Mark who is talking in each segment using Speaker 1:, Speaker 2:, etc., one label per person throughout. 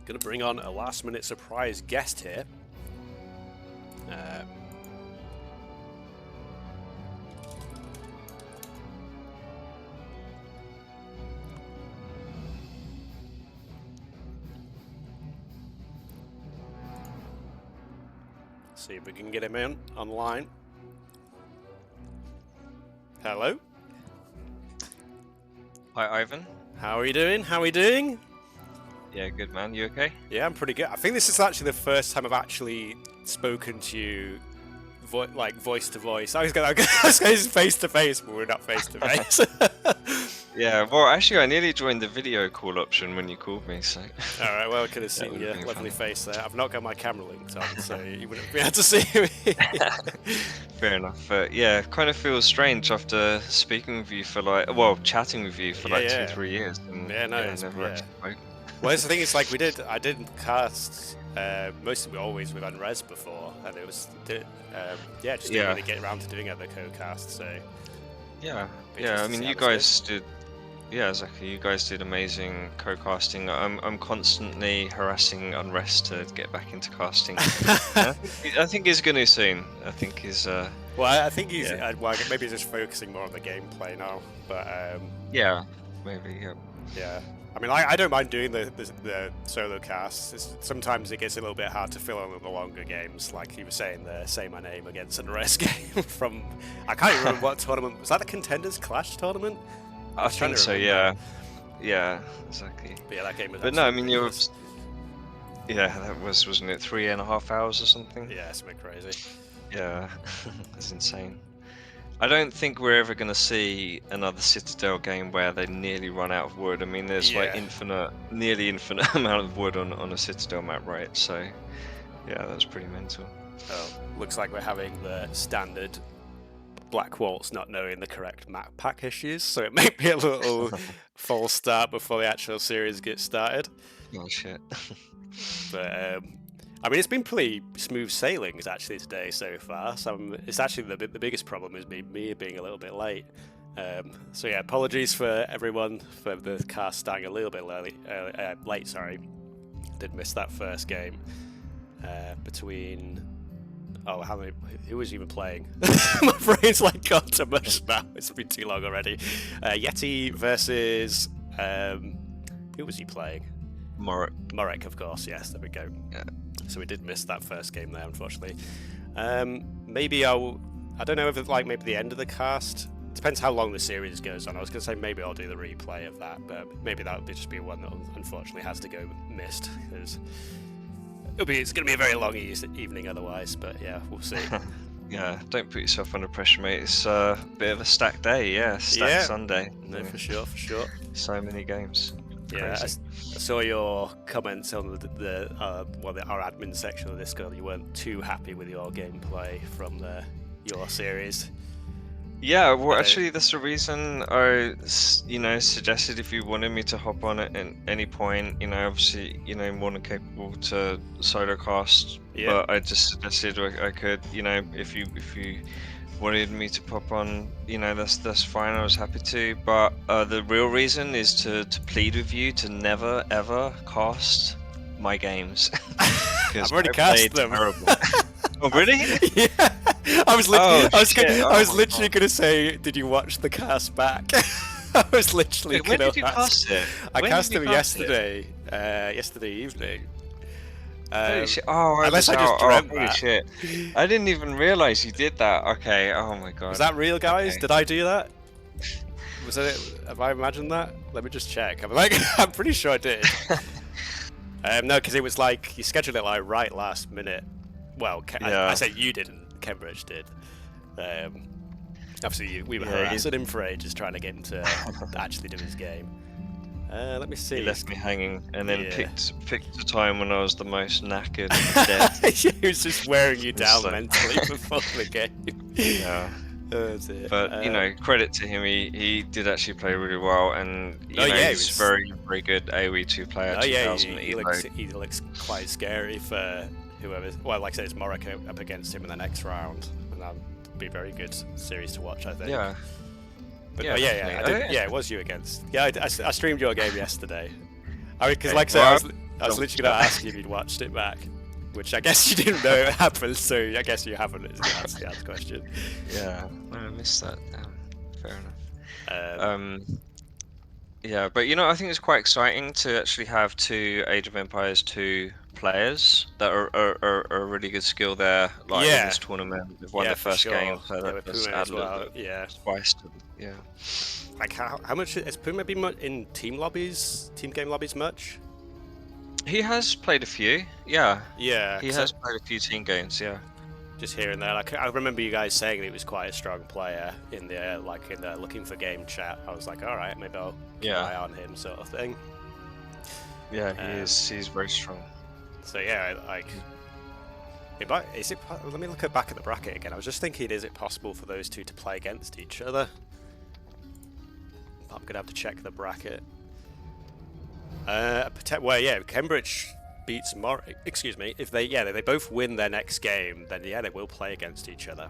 Speaker 1: Gonna bring on a last-minute surprise guest here. See if we can get him in online. Hello.
Speaker 2: Hi, Ivan.
Speaker 1: How are you doing? How are we doing?
Speaker 2: Yeah, good man. You okay?
Speaker 1: Yeah, I'm pretty good. I think this is actually the first time I've actually spoken to you, like voice to voice. I was going to say face to face, but we're not face to face.
Speaker 2: Yeah. Well, actually, I nearly joined the video call option when you called me. So.
Speaker 1: All right. Well, I could have seen your lovely face there. I've not got my camera linked on, so you wouldn't be able to see me.
Speaker 2: Fair enough. Yeah, kind of feels strange after speaking with you for chatting with you for 2-3 years. And,
Speaker 1: yeah, no, it's
Speaker 2: never actually spoken.
Speaker 1: Well, the thing is, like, I didn't cast mostly always with Unres before, and it was didn't really get around to doing it at the co-cast. So
Speaker 2: yeah. I mean, you guys did. Yeah, exactly. You guys did amazing co-casting. I'm constantly harassing Unrest to get back into casting. I think he's going to soon. I think he's.
Speaker 1: Well, I think he's. Maybe he's just focusing more on the gameplay now. But
Speaker 2: yeah, maybe. Yeah.
Speaker 1: Yeah. I mean, I don't mind doing the solo casts. Sometimes it gets a little bit hard to fill in the longer games, like you were saying there, Say My Name against Unrest game from, I can't even remember what tournament, was that the Contenders Clash tournament?
Speaker 2: I think so, yeah. Yeah, exactly.
Speaker 1: But yeah, that game was.
Speaker 2: But no, I mean, that wasn't it 3.5 hours or something?
Speaker 1: Yeah, something crazy.
Speaker 2: Yeah, that's insane. I don't think we're ever going to see another Citadel game where they nearly run out of wood. I mean, there's like nearly infinite amount of wood on a Citadel map, right? So, yeah, that's pretty mental.
Speaker 1: Oh, looks like we're having the standard Blackwoltz not knowing the correct map pack issues, so it may be a little false start before the actual series gets started.
Speaker 2: Oh, shit.
Speaker 1: But, I mean, it's been pretty smooth sailings actually today so far. So it's actually the biggest problem is me being a little bit late. So yeah, apologies for everyone for the cast starting a little bit late. Sorry, did miss that first game between. Oh, who was even playing? My brain's like gone to mush now. It's been too long already. Yeti versus who was he playing? Morek, of course. Yes, there we go.
Speaker 2: Yeah.
Speaker 1: So we did miss that first game there, unfortunately. Maybe I don't know if it's like maybe the end of the cast. Depends how long the series goes on. I was going to say maybe I'll do the replay of that, but maybe that would just be one that unfortunately has to go missed because it's going to be a very long evening otherwise. But yeah, we'll see.
Speaker 2: Yeah, don't put yourself under pressure, mate. It's a bit of a stacked day. Yeah, Sunday.
Speaker 1: No, for sure.
Speaker 2: So many games.
Speaker 1: Yeah, I saw your comments on our admin section of Discord. You weren't too happy with your gameplay from your series.
Speaker 2: Yeah, well, actually, that's the reason I, suggested if you wanted me to hop on it at any point, obviously, more than capable to solo cast.
Speaker 1: Yeah.
Speaker 2: But I just suggested I could, if you wanted me to pop on, that's fine. I was happy to. But the real reason is to plead with you to never ever cast my games.
Speaker 1: I've already cast them.
Speaker 2: Oh really?
Speaker 1: Yeah. I was literally going to say, did you watch the cast back? I was literally.
Speaker 2: When did you cast it?
Speaker 1: I cast them yesterday. Yesterday evening.
Speaker 2: Unless
Speaker 1: I just dreamt that.
Speaker 2: Shit. I didn't even realize you did that. Okay. Oh my god.
Speaker 1: Was that real, guys?
Speaker 2: Okay.
Speaker 1: Did I do that? Was it? Have I imagined that? Let me just check. I'm pretty sure I did. No, because it was like you scheduled it like right last minute. Well, I said you didn't. Cambridge did. Obviously, we were harassing him for ages trying to get him to actually do his game. Let me see.
Speaker 2: He left me hanging, and then picked a time when I was the most knackered and dead.
Speaker 1: He was just wearing you down mentally before the game.
Speaker 2: Yeah.
Speaker 1: That's it.
Speaker 2: But credit to him, he did actually play really well, and he's very, very good AoE2 player.
Speaker 1: He looks quite scary for whoever. Well, like I said, it's Morocco up against him in the next round, and that'd be a very good series to watch, I think.
Speaker 2: Yeah.
Speaker 1: But it was you against. Yeah, I streamed your game yesterday. I mean, because like I said, I was literally going to ask you if you'd watched it back, which I guess you didn't know it happened, so I guess you haven't. Is the answer question.
Speaker 2: Yeah, I missed that. Fair enough. Yeah, but I think it's quite exciting to actually have two Age of Empires 2 players that are a really good skill there, like in this tournament. They've won their
Speaker 1: for
Speaker 2: first
Speaker 1: sure.
Speaker 2: game, so
Speaker 1: with
Speaker 2: that's
Speaker 1: Pume
Speaker 2: add
Speaker 1: as
Speaker 2: a little
Speaker 1: well.
Speaker 2: bit of
Speaker 1: Yeah.
Speaker 2: spice to them. Yeah.
Speaker 1: Like how much has Pume been in team game lobbies much?
Speaker 2: He has played a few. Yeah.
Speaker 1: Yeah.
Speaker 2: He has played a few team games. Yeah.
Speaker 1: Just here and there. Like I remember you guys saying that he was quite a strong player in the looking for game chat. I was like, all right, maybe I'll keep an eye on him, sort of thing.
Speaker 2: Yeah, he is. He's very strong.
Speaker 1: So yeah, like, is it? Let me look back at the bracket again. I was just thinking, is it possible for those two to play against each other? I'm gonna have to check the bracket. Well, yeah, Cambridge beats excuse me, if they both win their next game, then they will play against each other.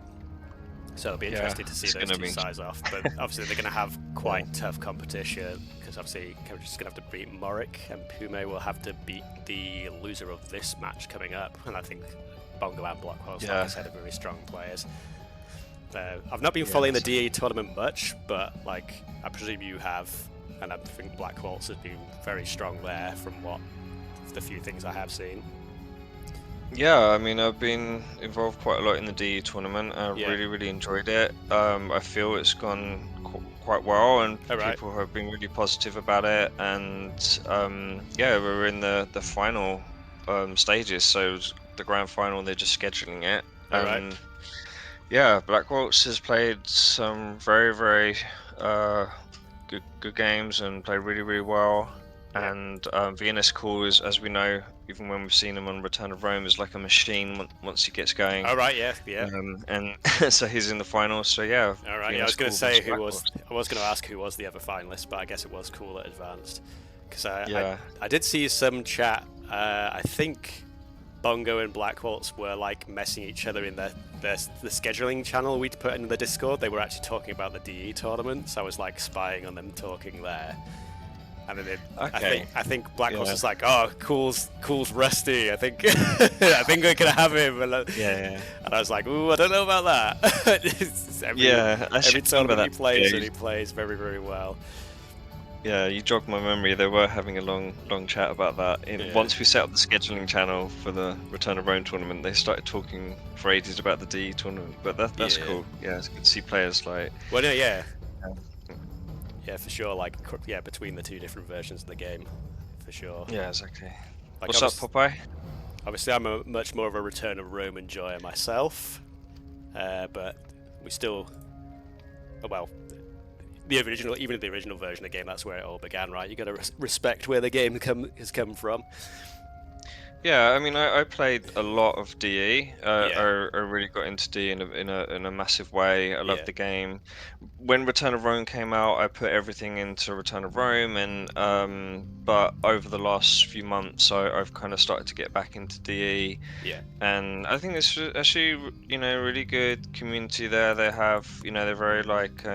Speaker 1: So it'll be interesting to see those two sides off. But obviously they're going to have quite tough competition, because obviously Cambridge is going to have to beat Morrick, and Pume will have to beat the loser of this match coming up. And I think Bongo and Blackwoltz, like I said, are very strong players. I've not been following the DE tournament much, but like I presume you have, and I think Blackwoltz has been very strong there from the few things I have seen.
Speaker 2: Yeah, I mean, I've been involved quite a lot in the DE tournament. I really enjoyed it. I feel it's gone quite well, and people have been really positive about it. And we're in the final stages, so the grand final, they're just scheduling it. Yeah, Blackwoltz has played some very good games and played really well. And VNS Cool is, as we know, even when we've seen him on Return of Rome, is like a machine once he gets going. And so he's in the final. So yeah.
Speaker 1: All right. Yeah, I was going to say I was going to ask who was the other finalist, but I guess it was Cool that advanced. Because I did see some chat. I think Bongo and Blackwoltz were like messing each other in the scheduling channel we'd put in the Discord. They were actually talking about the DE tournament, so I was like spying on them talking there. And then I think Blackwoltz was like, "Oh, Cool's rusty. I think we're gonna have him." And I was like, "Ooh, I don't know about that." every tournament he plays, and he plays very well.
Speaker 2: Yeah, you jogged my memory. They were having a long chat about that. Once we set up the scheduling channel for the Return of Rome tournament, they started talking for ages about the DE tournament. But that's cool. Yeah, it's good to see players like.
Speaker 1: Well, yeah, for sure. Like, between the two different versions of the game, for sure.
Speaker 2: Yeah, exactly. Like, what's up, Popeye?
Speaker 1: Obviously, I'm much more of a Return of Rome enjoyer myself, but we still, the original version of the game, that's where it all began, right? You got to respect where the game has come from.
Speaker 2: Yeah, I mean, I played a lot of DE. I really got into DE in a massive way. I loved the game. When Return of Rome came out, I put everything into Return of Rome, and but over the last few months, I've kind of started to get back into DE.
Speaker 1: Yeah.
Speaker 2: And I think there's actually, really good community there. They have, they're very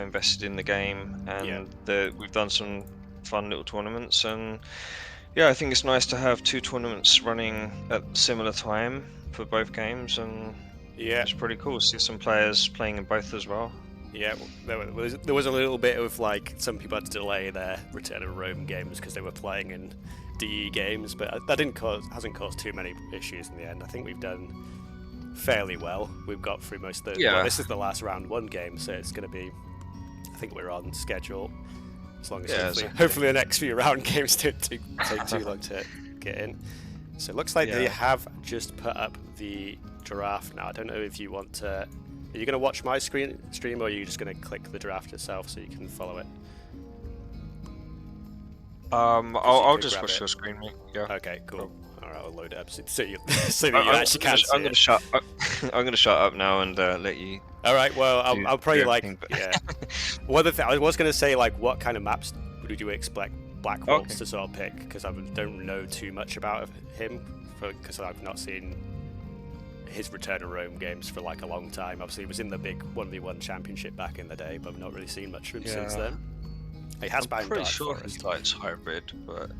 Speaker 2: invested in the game, and we've done some fun little tournaments, and. Yeah, I think it's nice to have two tournaments running at similar time for both games, and it's pretty cool to see some players playing in both as well.
Speaker 1: Yeah, there was a little bit of some people had to delay their Return of Rome games because they were playing in DE games, but that hasn't caused too many issues in the end. I think we've done fairly well. We've got through most of the. Yeah. Well, this is the last round 1 game, so it's going to be. I think we're on schedule. As long as hopefully the next few round games don't take too long to get in. So it looks like they have just put up the draft now. I don't know if you want to. Are you going to watch my stream, or are you just going to click the draft yourself so you can follow it?
Speaker 2: I'll just watch your screen, mate. Yeah.
Speaker 1: Okay, cool. Alright, I'll load it up so you actually can see it.
Speaker 2: I'm gonna shut up now and let you.
Speaker 1: Alright, well, I'll probably Well, I was gonna say, what kind of maps would you expect Blackwoltz to sort of pick? Because I don't know too much about him, because I've not seen his Return of Rome games for a long time. Obviously, he was in the big 1v1 championship back in the day, but I've not really seen much of him since then. He has been.
Speaker 2: I'm pretty sure he likes hybrid, but.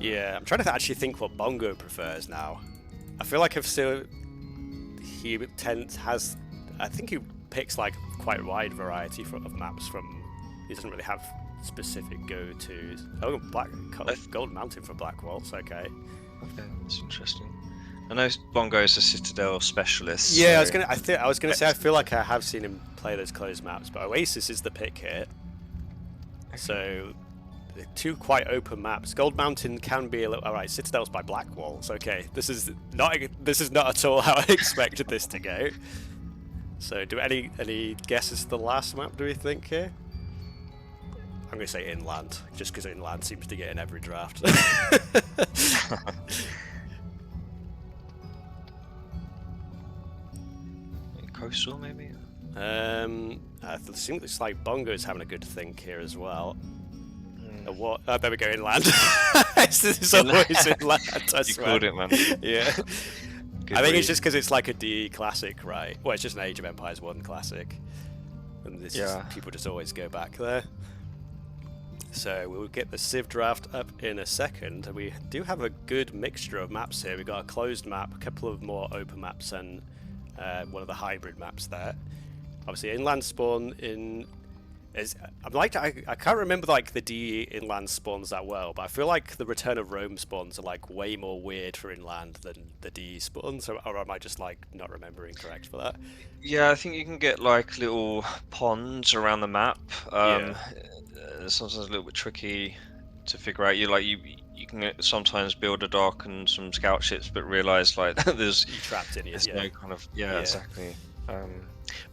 Speaker 1: Yeah, I'm trying to actually think what Bongo prefers now. I feel like he has. I think he picks like quite a wide variety of maps from. He doesn't really have specific go-tos. Oh, Gold Mountain for Blackwoltz. Okay.
Speaker 2: Okay, that's interesting. I know Bongo's a Citadel specialist.
Speaker 1: Yeah,
Speaker 2: so...
Speaker 1: I was gonna say I feel like I have seen him play those closed maps, but Oasis is the pick here. Okay. So, two quite open maps. Gold Mountain can be a little. All right, Citadel's by Blackwoltz. Okay, this is not at all how I expected this to go. So, do any guesses to the last map? Do we think here? I'm gonna say Inland, just because Inland seems to get in every draft.
Speaker 2: Coastal, maybe?
Speaker 1: I think it's like Bongo's having a good think here as well. What? Oh, there we go, Inland. It's always Inland, I swear.
Speaker 2: You called it, man.
Speaker 1: Yeah.
Speaker 2: Good
Speaker 1: I think
Speaker 2: read.
Speaker 1: it's just because it's like a DE classic, right? Well, it's just an Age of Empires 1 classic. And people just always go back there. So we'll get the Civ draft up in a second. We do have a good mixture of maps here. We've got a closed map, a couple of more open maps, and one of the hybrid maps there. Obviously, inland spawn in I can't remember like the DE inland spawns that well, but I feel like the Return of Rome spawns are like way more weird for inland than the DE spawns. Or am I just like not remembering correct for that?
Speaker 2: Yeah, I think you can get like little ponds around the map. Sometimes a little bit tricky to figure out. You can sometimes build a dock and some scout ships, but realize like there's
Speaker 1: trapped in it.
Speaker 2: No kind of exactly.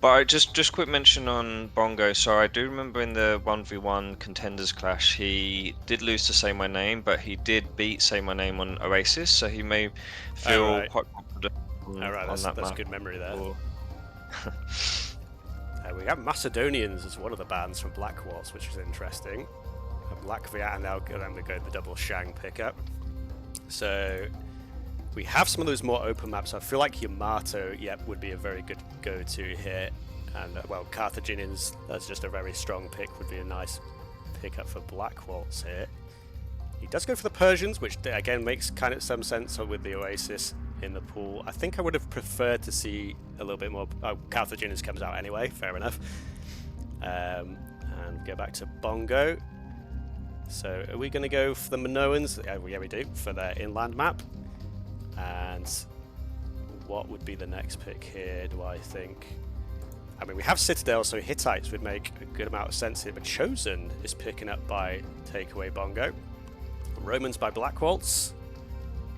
Speaker 2: But just quick mention on Bongo. So I do remember in the 1v1 contenders clash, he did lose to Say My Name, but he did beat Say My Name on Oasis, so he may feel quite confident on that
Speaker 1: that's
Speaker 2: map.
Speaker 1: good memory there. We have Macedonians as one of the bands from Blackwoltz, which is interesting. Latvia, and now then we go the double Shang pickup. So we have some of those more open maps. I feel like Yamato, would be a very good go-to here. And well, Carthaginians, that's just a very strong pick, would be a nice pickup for Blackwoltz here. He does go for the Persians, which again makes kind of some sense with the Oasis in the pool. I think I would have preferred to see a little bit more. Oh, Carthaginians comes out anyway, fair enough. And go back to Bongo. So are we going to go for the Minoans? Yeah, we do, for their inland map. And what would be the next pick here, do I think? I mean, we have Citadel, so Hittites would make a good amount of sense here, but Chosen is picking up by TakeawayBongo. Romans by Blackwoltz.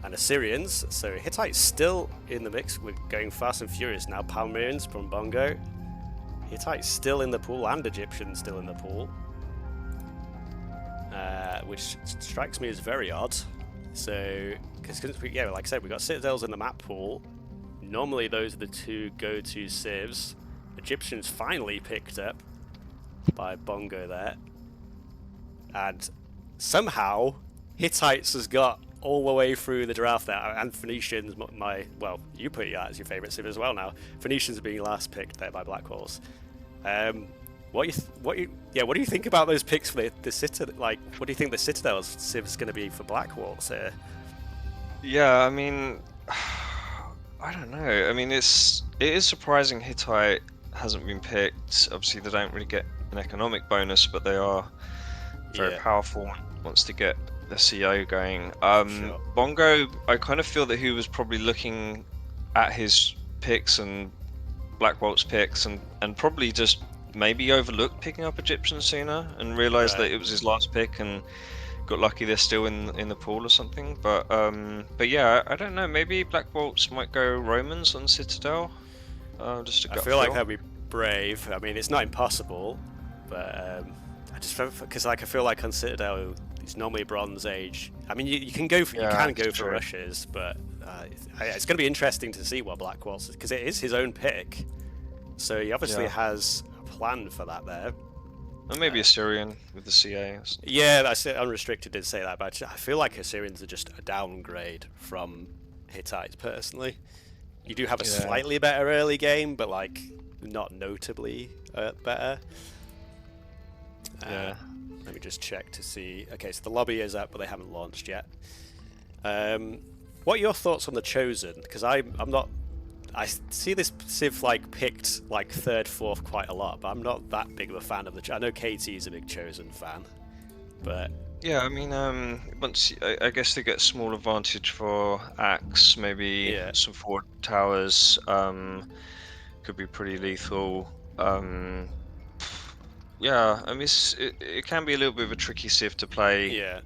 Speaker 1: And Assyrians, so Hittites still in the mix. We're going fast and furious now. Palmyreans from Bongo. Hittites still in the pool, and Egyptians still in the pool. Which strikes me as very odd. So, because like I said, we've got Citadels in the map pool. Normally those are the two go-to civs. Egyptians finally picked up by Bongo there. And somehow Hittites has got all the way through the draft there, and Phoenicians, you put it as your favourite civ as well now. Phoenicians are being last picked there by Blackwoltz. What do you think about those picks for the Citadel? Like, what do you think the Citadel's civ is going to be for Blackwoltz here?
Speaker 2: Yeah, I mean, I don't know. I mean, it is surprising Hittite hasn't been picked. Obviously, they don't really get an economic bonus, but they are very powerful once they get the CO going.
Speaker 1: Sure.
Speaker 2: Bongo, I kind of feel that he was probably looking at his picks and Blackwoltz picks and probably just maybe overlooked picking up Egyptian sooner and realized that it was his last pick and got lucky they're still in the pool or something. But yeah, I don't know. Maybe Blackwoltz might go Romans on Citadel. Just a gut
Speaker 1: feel like that'd be brave. I mean, it's not impossible, but I just because I feel like on Citadel it's normally Bronze Age. I mean, you can go for for rushes, but it's going to be interesting to see what Blackwoltz is, because it is his own pick. So he obviously has a plan for that there.
Speaker 2: And maybe Assyrian with the CA.
Speaker 1: Yeah, that's it. Unrestricted did say that, but I feel like Assyrians are just a downgrade from Hittites personally. You do have a slightly better early game, but like not notably better. Let me just check to see. Okay, so the lobby is up, but they haven't launched yet. What are your thoughts on the Chosen? Because I'm not. I see this Civ like picked like 3rd, 4th quite a lot, but I'm not that big of a fan of the. I know KT is a big Chosen fan, but
Speaker 2: yeah, I mean, once I guess they get small advantage for Axe, maybe
Speaker 1: yeah,
Speaker 2: some forward towers, could be pretty lethal. Yeah, I mean, it can be a little bit of a tricky Civ to play.
Speaker 1: yeah.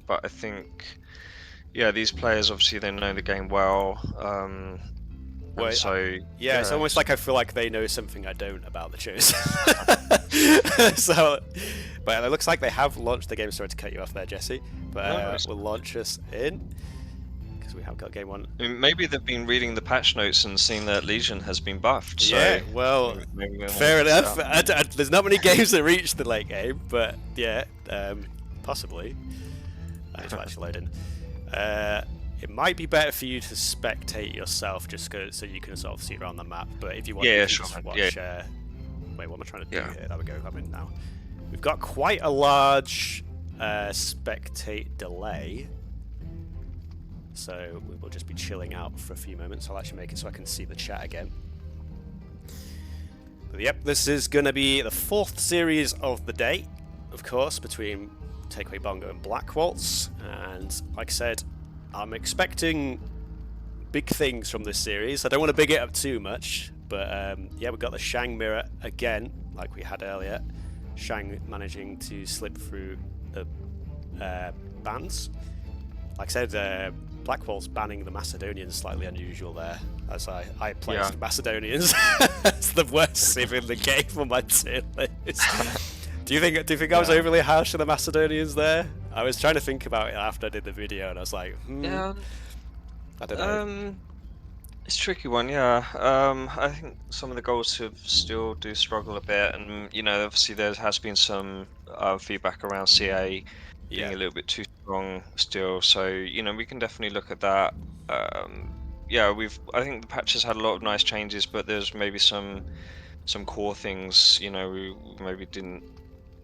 Speaker 2: But I think, yeah, these players obviously they know the game well, and
Speaker 1: Well,
Speaker 2: so
Speaker 1: yeah, it's
Speaker 2: yeah,
Speaker 1: almost like I feel like they know something I don't about the Chosen. So, but it looks like they have launched the game. Sorry to cut you off there, Jesse, but
Speaker 2: no, no,
Speaker 1: we'll launch us in because we have got game 1.
Speaker 2: I mean, maybe they've been reading the patch notes and seen that Legion has been buffed.
Speaker 1: Yeah,
Speaker 2: So
Speaker 1: well,
Speaker 2: maybe they want
Speaker 1: fair
Speaker 2: to test
Speaker 1: enough.
Speaker 2: it out.
Speaker 1: There's not many games that reach the late game, but yeah, possibly. I need to actually load in. It might be better for you to spectate yourself, just so you can sort of see around the map. But if you want,
Speaker 2: Yeah,
Speaker 1: you can
Speaker 2: sure,
Speaker 1: just
Speaker 2: man.
Speaker 1: watch.
Speaker 2: Yeah.
Speaker 1: Wait, what am I trying to do
Speaker 2: Yeah.
Speaker 1: here? There we go. I'm in now. We've got quite a large spectate delay, so we will just be chilling out for a few moments. I'll actually make it so I can see the chat again. But yep, this is going to be the 4th series of the day, of course, between TakeawayBongo and Blackwoltz. And like I said, I'm expecting big things from this series. I don't want to big it up too much, but yeah, we've got the Shang mirror again, like we had earlier. Shang managing to slip through the bans. Like I said, Blackwoltz banning the Macedonians slightly unusual there, as I placed Macedonians. That's the worst civ in the game on my tier list. Do you think I was overly harsh on the Macedonians there? I was trying to think about it after I did the video, and I was like,
Speaker 2: Yeah.
Speaker 1: I don't know.
Speaker 2: It's a tricky one, yeah. I think some of the goals have still do struggle a bit, and obviously there has been some feedback around CA being
Speaker 1: Yeah,
Speaker 2: a little bit too strong still. So we can definitely look at that. Yeah, I think the patch has had a lot of nice changes, but there's maybe some core things we maybe didn't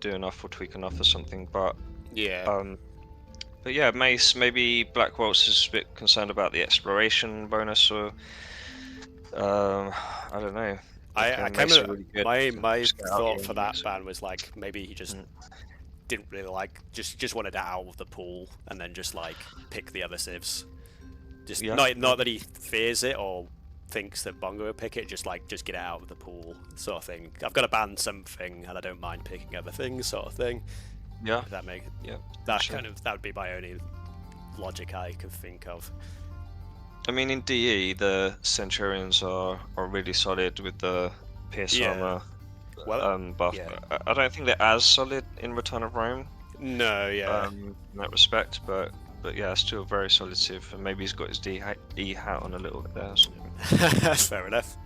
Speaker 2: do enough or tweak enough or something. But
Speaker 1: yeah.
Speaker 2: yeah, Mace, maybe Blackwoltz is a bit concerned about the exploration bonus, or I don't know.
Speaker 1: I kind
Speaker 2: Mace are
Speaker 1: of
Speaker 2: really good.
Speaker 1: my
Speaker 2: Just get out
Speaker 1: thought
Speaker 2: here
Speaker 1: for
Speaker 2: and
Speaker 1: that
Speaker 2: mix.
Speaker 1: ban was like maybe he just didn't really like just wanted it out of the pool and then just like pick the other civs. Just not that he fears it or thinks that Bongo will pick it, just get it out of the pool sort of thing. I've got to ban something and I don't mind picking other things sort of thing.
Speaker 2: Yeah.
Speaker 1: If that makes
Speaker 2: that sure.
Speaker 1: that would be my only logic I could think of.
Speaker 2: I mean, in DE, the Centurions are really solid with the Pierce armor buff.
Speaker 1: Yeah.
Speaker 2: I don't think they're as solid in Return of Rome.
Speaker 1: No, yeah.
Speaker 2: In that respect, but yeah, still very solid civ. And maybe he's got his E hat on a little bit there or something.
Speaker 1: Fair enough.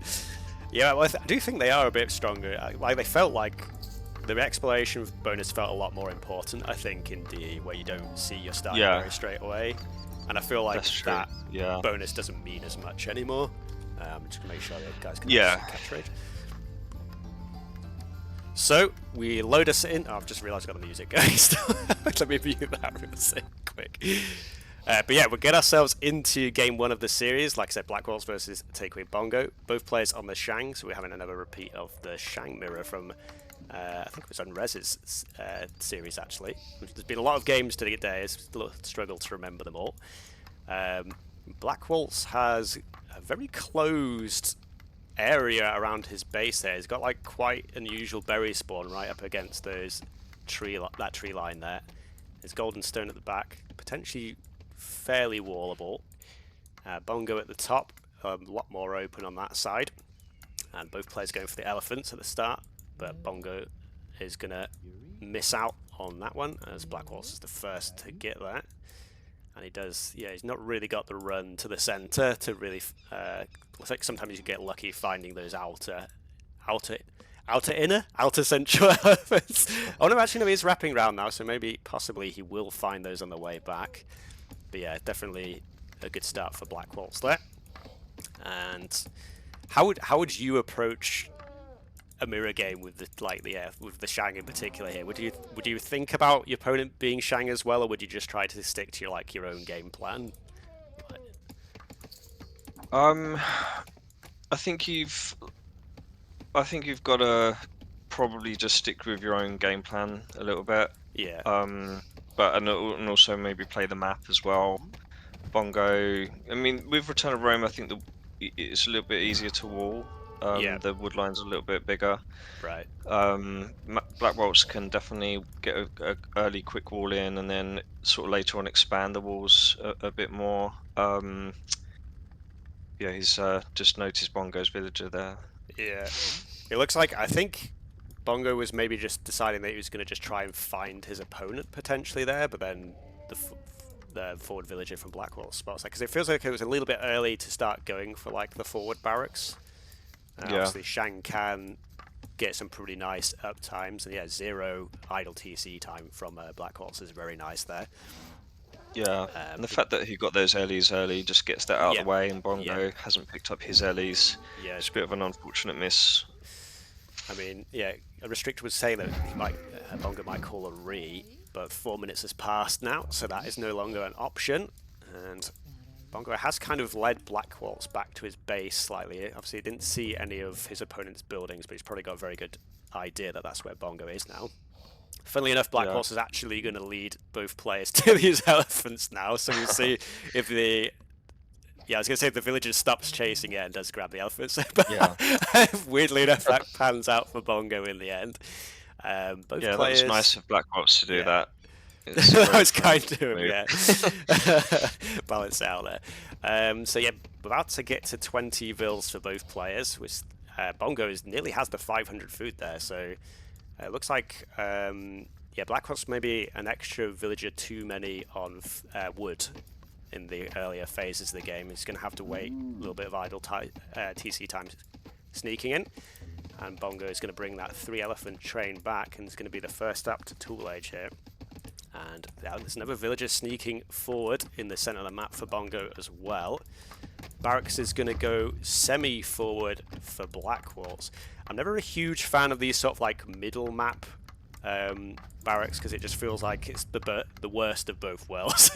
Speaker 1: Yeah, well, I do think they are a bit stronger. Like they felt like the exploration bonus felt a lot more important, I think, in DE, where you don't see your starting very straight away. And I feel like that bonus doesn't mean as much anymore. Just to make sure that guys can catch rate. So we load us in. Oh, I've just realised I've got the music going still. Let me view that real quick. But yeah, we'll get ourselves into game 1 of the series. Like I said, Blackwoltz versus TakeawayBongo. Both players on the Shang, so we're having another repeat of the Shang mirror from I think it was on Rez's series actually. There's been a lot of games today. It's a little struggle to remember them all. Blackwoltz has a very closed area around his base there. He's got like quite unusual berry spawn right up against that tree line there. There's golden stone at the back, potentially fairly wallable. Bongo at the top, a lot more open on that side. And both players going for the elephants at the start, but Bongo is going to miss out on that one as Blackwoltz is the first to get that. And he does, he's not really got the run to the centre to really, looks like sometimes you get lucky finding those outer central elephants. Oh no, actually no, he's wrapping around now, so possibly he will find those on the way back. But yeah, definitely a good start for Blackwoltz there. And how would you approach a mirror game with the Shang in particular here. Would you think about your opponent being Shang as well, or would you just try to stick to your own game plan?
Speaker 2: I think you've got to probably just stick with your own game plan a little bit.
Speaker 1: Yeah.
Speaker 2: But and also maybe play the map as well. Bongo. I mean, with Return of Rome, I think it's a little bit easier to wall.
Speaker 1: Yeah.
Speaker 2: The wood line's a little bit bigger.
Speaker 1: Right.
Speaker 2: Blackwoltz can definitely get a early quick wall in, and then sort of later on expand the walls a bit more. Yeah, he's just noticed Bongo's villager there.
Speaker 1: Yeah. It looks like, I think Bongo was maybe just deciding that he was going to just try and find his opponent potentially there, but then the forward villager from Blackwoltz spots that, because it feels like it was a little bit early to start going for like the forward barracks.
Speaker 2: Yeah.
Speaker 1: Obviously Shang can get some pretty nice up times, and yeah, 0 idle TC time from Blackwoltz is very nice there.
Speaker 2: Yeah, and the fact that he got those Ellies early just gets that out of the way, and Bongo hasn't picked up his Ellies.
Speaker 1: Yeah,
Speaker 2: it's a bit of an unfortunate miss.
Speaker 1: I mean, yeah, a restrictor was saying that Bongo might call a re, but 4 minutes has passed now, so that is no longer an option. And Bongo has kind of led Blackwoltz back to his base slightly. Obviously, he didn't see any of his opponent's buildings, but he's probably got a very good idea that that's where Bongo is now. Funnily enough, Blackwoltz is actually going to lead both players to these elephants now, so we'll see if the... Yeah, I was going to say if the villager stops chasing it and does grab the elephants, but weirdly enough, that pans out for Bongo in the end. Both players...
Speaker 2: that's nice of Blackwoltz to do that.
Speaker 1: That was kind of him, yeah. Balance out there. So yeah, about to get to 20 vills for both players, which Bongo nearly has the 500 food there, so... It looks like, Blackwoltz maybe an extra villager too many on wood in the earlier phases of the game. He's going to have to wait a little bit of idle TC time sneaking in. And Bongo is going to bring that 3 elephant train back, and it's going to be the first up to Tool Age here. And there's another villager sneaking forward in the center of the map for Bongo as well. Barracks is going to go semi-forward for Blackwoltz. I'm never a huge fan of these sort of like middle map barracks, because it just feels like it's the worst of both worlds.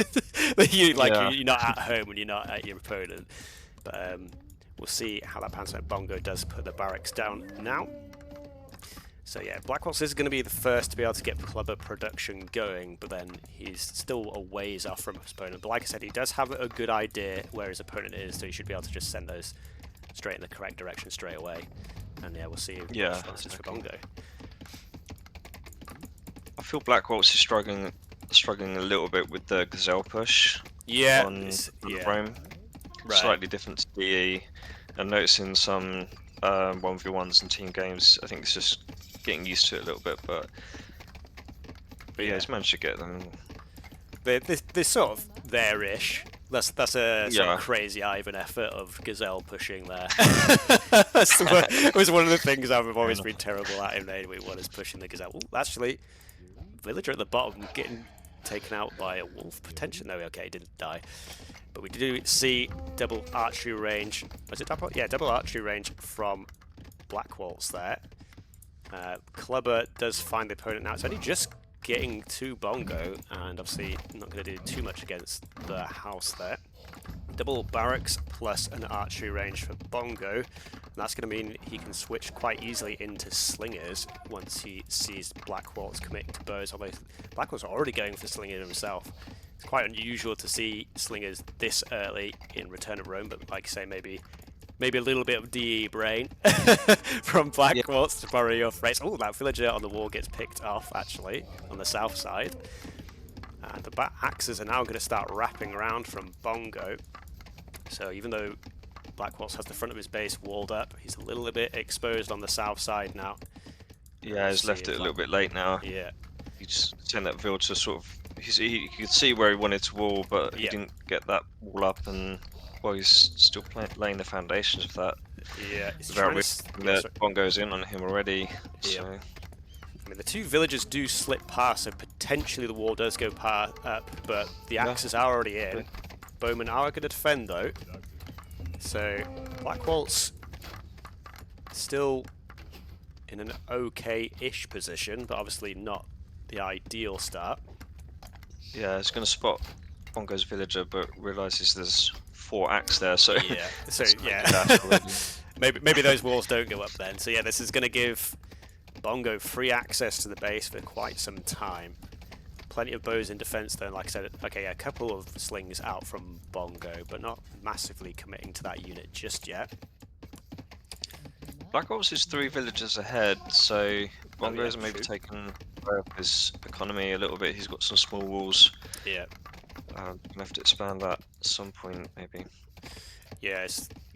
Speaker 1: You're not at home when you're not at your opponent. But we'll see how that pans out. Bongo does put the barracks down now. So yeah, Blackwoltz is going to be the first to be able to get clubber production going, but then he's still a ways off from his opponent. But like I said, he does have a good idea where his opponent is, so he should be able to just send those straight in the correct direction straight away. And yeah, we'll see what responses for Bongo.
Speaker 2: I feel Blackwoltz is struggling a little bit with the Gazelle push. On Rome. Right. Slightly different to DE. I'm noticing some 1v1s and team games. I think it's just getting used to it a little bit, but yeah, he's managed to get them.
Speaker 1: They're sort of there-ish. That's a sort of crazy Ivan effort of Gazelle pushing there. It was one of the things I've always been terrible at in AoE1 is pushing the Gazelle. Ooh, actually, villager at the bottom getting taken out by a wolf potentially. No, okay, he didn't die. But we do see double archery range. Was it double? Yeah, double archery range from Blackwoltz there. Clubber does find the opponent now. It's only just getting to Bongo, and obviously not going to do too much against the house there. Double barracks plus an archery range for Bongo. And that's going to mean he can switch quite easily into slingers once he sees Blackwoltz commit to bows. Although Blackwoltz are already going for slingers himself. It's quite unusual to see slingers this early in Return of Rome, but like I say, maybe a little bit of DE brain from Blackwoltz to borrow your phrase. Oh, that villager on the wall gets picked off, actually, on the south side. And the axes are now going to start wrapping around from Bongo. So even though Blackwoltz has the front of his base walled up, he's a little bit exposed on the south side now.
Speaker 2: Yeah, he's left it a little bit late now.
Speaker 1: Yeah.
Speaker 2: He just sent that villager sort of... He could see where he wanted to wall, but he didn't get that wall up, and... Well, he's still laying the foundations of that.
Speaker 1: Yeah,
Speaker 2: Bongo's in on him already. So.
Speaker 1: Yeah. I mean, the two villagers do slip past, so potentially the wall does go up, but the axes are already in. Bowmen are going to defend, though. So, Blackwoltz still in an okay-ish position, but obviously not the ideal start.
Speaker 2: Yeah, it's going to spot Bongo's villager, but realizes there's 4 acts there, so
Speaker 1: yeah,
Speaker 2: already.
Speaker 1: maybe those walls don't go up then. So yeah, this is going to give Bongo free access to the base for quite some time. Plenty of bows in defense then, like I said. Okay, yeah, a couple of slings out from Bongo, but not massively committing to that unit just yet.
Speaker 2: Blackwoltz is 3 villagers ahead, so Bongo's maybe taken away of his economy a little bit. He's got some small walls.
Speaker 1: Yeah.
Speaker 2: Gonna have to expand that at some point, maybe.
Speaker 1: Yeah,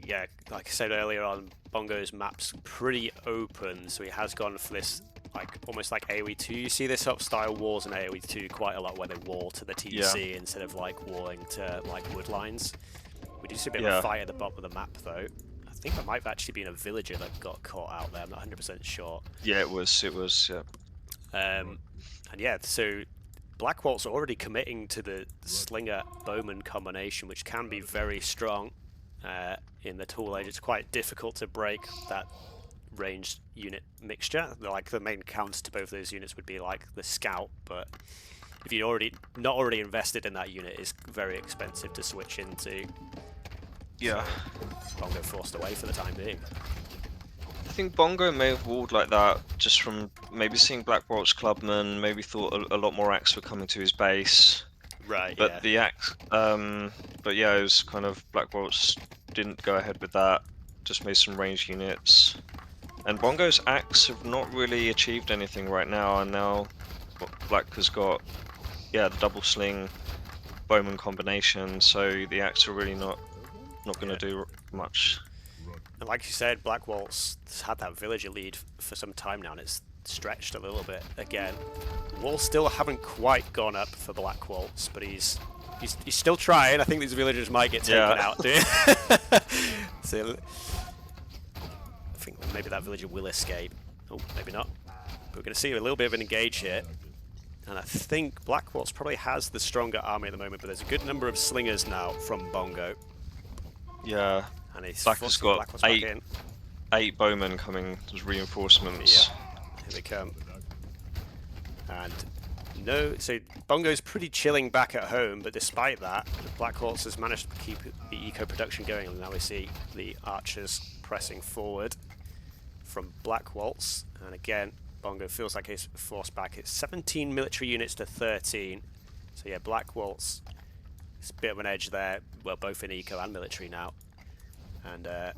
Speaker 1: yeah, like I said earlier on, Bongo's map's pretty open, so he has gone for this, like, almost like AoE2. You see this sort of style walls in AoE2 quite a lot, where they wall to the TC instead of, like, walling to, like, wood lines. We do see a bit of a fight at the bottom of the map, though. I think that might have actually been a villager that got caught out there. I'm not 100% sure.
Speaker 2: Yeah, it was, yeah.
Speaker 1: And yeah, so Blackwoltz already committing to the Slinger-Bowman combination, which can be very strong in the tool age. It's quite difficult to break that ranged unit mixture. Like, the main counter to both those units would be like the Scout, but if you're not already invested in that unit, it's very expensive to switch into.
Speaker 2: Yeah.
Speaker 1: Bongo forced away for the time being.
Speaker 2: I think Bongo may have walled like that just from maybe seeing Blackwoltz Clubman, maybe thought a lot more acts were coming to his base.
Speaker 1: Right,
Speaker 2: but the axe, but yeah, it was kind of Blackwoltz didn't go ahead with that, just made some ranged units. And Bongo's axe have not really achieved anything right now, and now Black has got, the double sling Bowman combination, so the axe are really not going to do much.
Speaker 1: And like you said, Blackwoltz has had that villager lead for some time now, and it's stretched a little bit again. Walls still haven't quite gone up for Blackwoltz, but he's still trying. I think these villagers might get taken out, dude. So I think maybe that villager will escape. Oh, maybe not. But we're going to see a little bit of an engage here. And I think Blackwoltz probably has the stronger army at the moment, but there's a good number of slingers now from Bongo.
Speaker 2: Yeah.
Speaker 1: And he's
Speaker 2: Black has got 8 bowmen coming as reinforcements.
Speaker 1: Yeah, here they come. And no, so Bongo's pretty chilling back at home, but despite that, Blackwoltz has managed to keep the eco production going, and now we see the archers pressing forward from Blackwoltz. And again, Bongo feels like he's forced back. It's 17 military units to 13. So yeah, Blackwoltz, it's a bit of an edge there, well, both in eco and military now. And a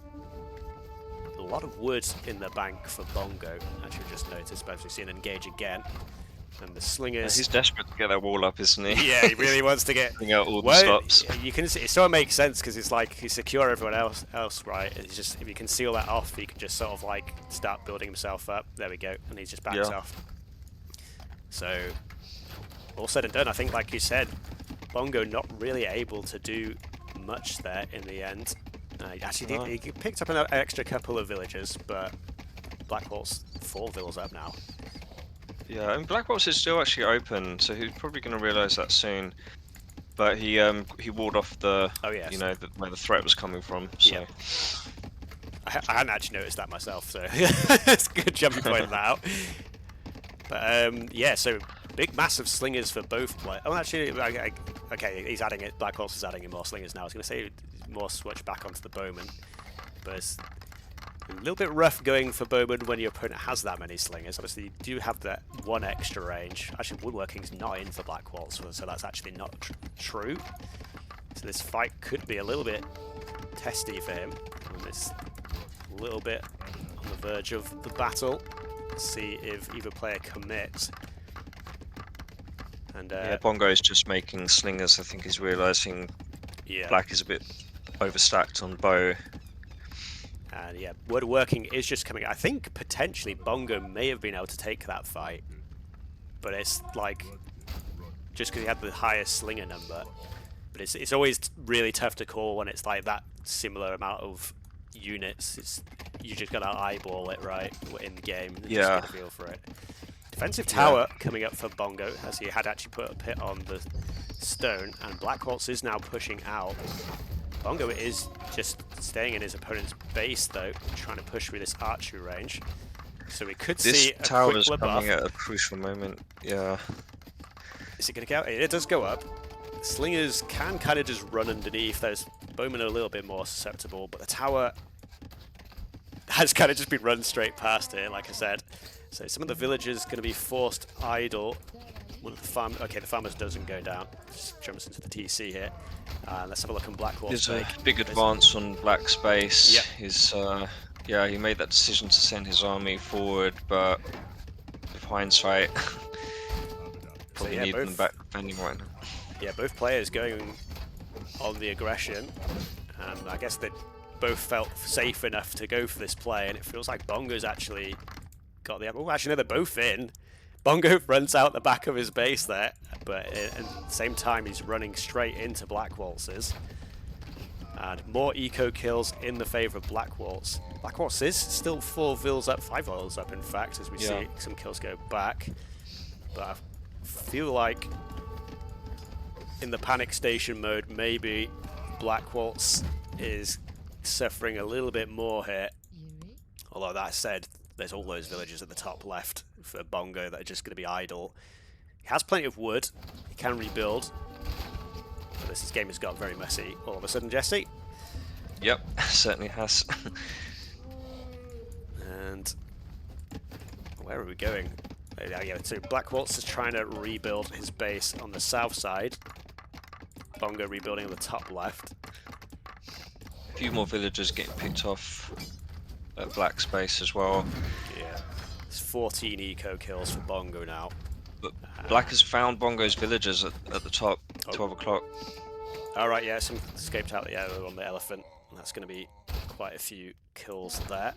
Speaker 1: lot of wood in the bank for Bongo, actually just noticed, but we've seen an engage again. And the slingers...
Speaker 2: He's desperate to get that wall up, isn't he?
Speaker 1: Yeah, he really wants to get...
Speaker 2: out all the stops.
Speaker 1: You can see, it sort of makes sense, because it's like he's secure everyone else, right? It's just, if you can seal that off, he can just sort of like start building himself up. There we go, and he's just backs off. So, all said and done, I think, like you said, Bongo not really able to do much there in the end. Actually, he picked up an extra couple of villagers, but Blackwoltz 4 villas up now.
Speaker 2: Yeah, and Blackwoltz is still actually open, so he's probably going to realise that soon. But he walled off the, where the threat was coming from. So.
Speaker 1: Yeah. I hadn't actually noticed that myself, so it's a good job you pointed that out. But yeah, so big, massive slingers for both. Oh, actually, okay, he's adding it. Blackwoltz is adding in more slingers now. I was going to say more switch back onto the bowman, but it's a little bit rough going for bowman when your opponent has that many slingers. Obviously, you do have that 1 extra range. Actually, woodworking's not in for Blackwoltz, so that's actually not true. So this fight could be a little bit testy for him. And it's a little bit on the verge of the battle. Let's see if either player commits. And
Speaker 2: Bongo is just making slingers. I think he's realising Black is a bit overstacked on bow.
Speaker 1: And yeah, woodworking is just coming. I think potentially Bongo may have been able to take that fight, but it's like just because he had the highest slinger number. But it's always really tough to call when it's like that similar amount of units. You just gotta eyeball it right in the game. And just get a feel for it. Defensive tower coming up for Bongo, as he had actually put a pit on the stone, and Blackwoltz is now pushing out. Bongo is just staying in his opponent's base though, trying to push through this archery range. So we could
Speaker 2: This
Speaker 1: see a
Speaker 2: tower
Speaker 1: quick
Speaker 2: is
Speaker 1: bloodbath.
Speaker 2: coming at a crucial moment. Yeah.
Speaker 1: Is it going to go? It does go up. Slingers can kind of just run underneath. Those bowmen are a little bit more susceptible, but the tower has kind of just been run straight past it, like I said. So some of the villagers going to be forced idle. One of the the farmers doesn't go down. Just jumps into the TC here. Let's have a look on Blackwoltz.
Speaker 2: There's a big advance on black space.
Speaker 1: Yep.
Speaker 2: Yeah, he made that decision to send his army forward, but with hindsight, probably need them back defending right now.
Speaker 1: Yeah, both players going on the aggression, and I guess they both felt safe enough to go for this play, and it feels like Bongo's actually got the... Oh, actually, no, they're both in. Bongo runs out the back of his base there, but at the same time, he's running straight into Blackwoltz's. And more eco kills in the favour of Blackwoltz. Blackwoltz is still 4 vills up, 5 vills up, in fact, as we see some kills go back. But I feel like in the panic station mode, maybe Blackwoltz is suffering a little bit more here. Although that said, there's all those villagers at the top left for Bongo that are just going to be idle. He has plenty of wood. He can rebuild. But this game has got very messy all of a sudden, Jesse.
Speaker 2: Yep, certainly has.
Speaker 1: And where are we going? Yeah, so Blackwoltz is trying to rebuild his base on the south side. Bongo rebuilding on the top left.
Speaker 2: A few more villagers getting picked off at black space as well.
Speaker 1: Yeah, it's 14 eco kills for Bongo now.
Speaker 2: But black has found Bongo's villagers at the top, 12 o'clock.
Speaker 1: Alright, yeah, some escaped out on the elephant. That's going to be quite a few kills there.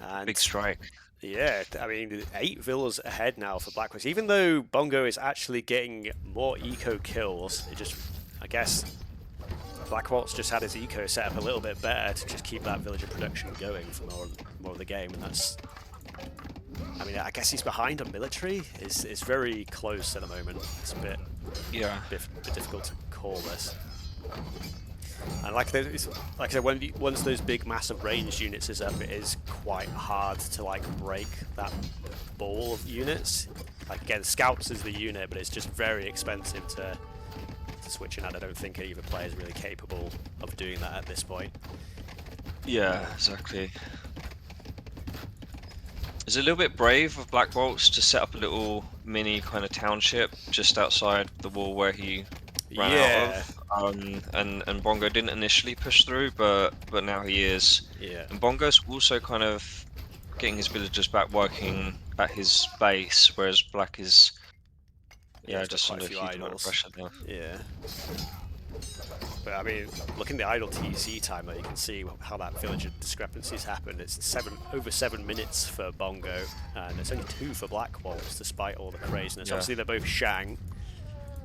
Speaker 1: And
Speaker 2: big strike.
Speaker 1: Yeah, I mean, 8 villas ahead now for Blackwoltz. Even though Bongo is actually getting more eco kills, it just, I guess, Blackwoltz just had his eco set up a little bit better to just keep that villager production going for more of the game, and that's... I mean, I guess he's behind on military. It's very close at the moment. It's a bit difficult to call this. And like I said, once those big, massive ranged units is up, it is quite hard to like break that ball of units. Like again, scouts is the unit, but it's just very expensive to switch in, and I don't think either player is really capable of doing that at this point.
Speaker 2: Yeah, exactly. It's a little bit brave of Blackwoltz to set up a little mini kind of township just outside the wall where he ran out of. And Bongo didn't initially push through, but now he is.
Speaker 1: Yeah.
Speaker 2: And Bongo's also kind of getting his villagers back working at his base, whereas Black is just under a huge amount of pressure there.
Speaker 1: Yeah. But I mean, looking at the idle TC timer, you can see how that villager discrepancies happened. It's over 7 minutes for Bongo, and it's only 2 for Blackwoltz, despite all the craziness. Obviously, they're both Shang,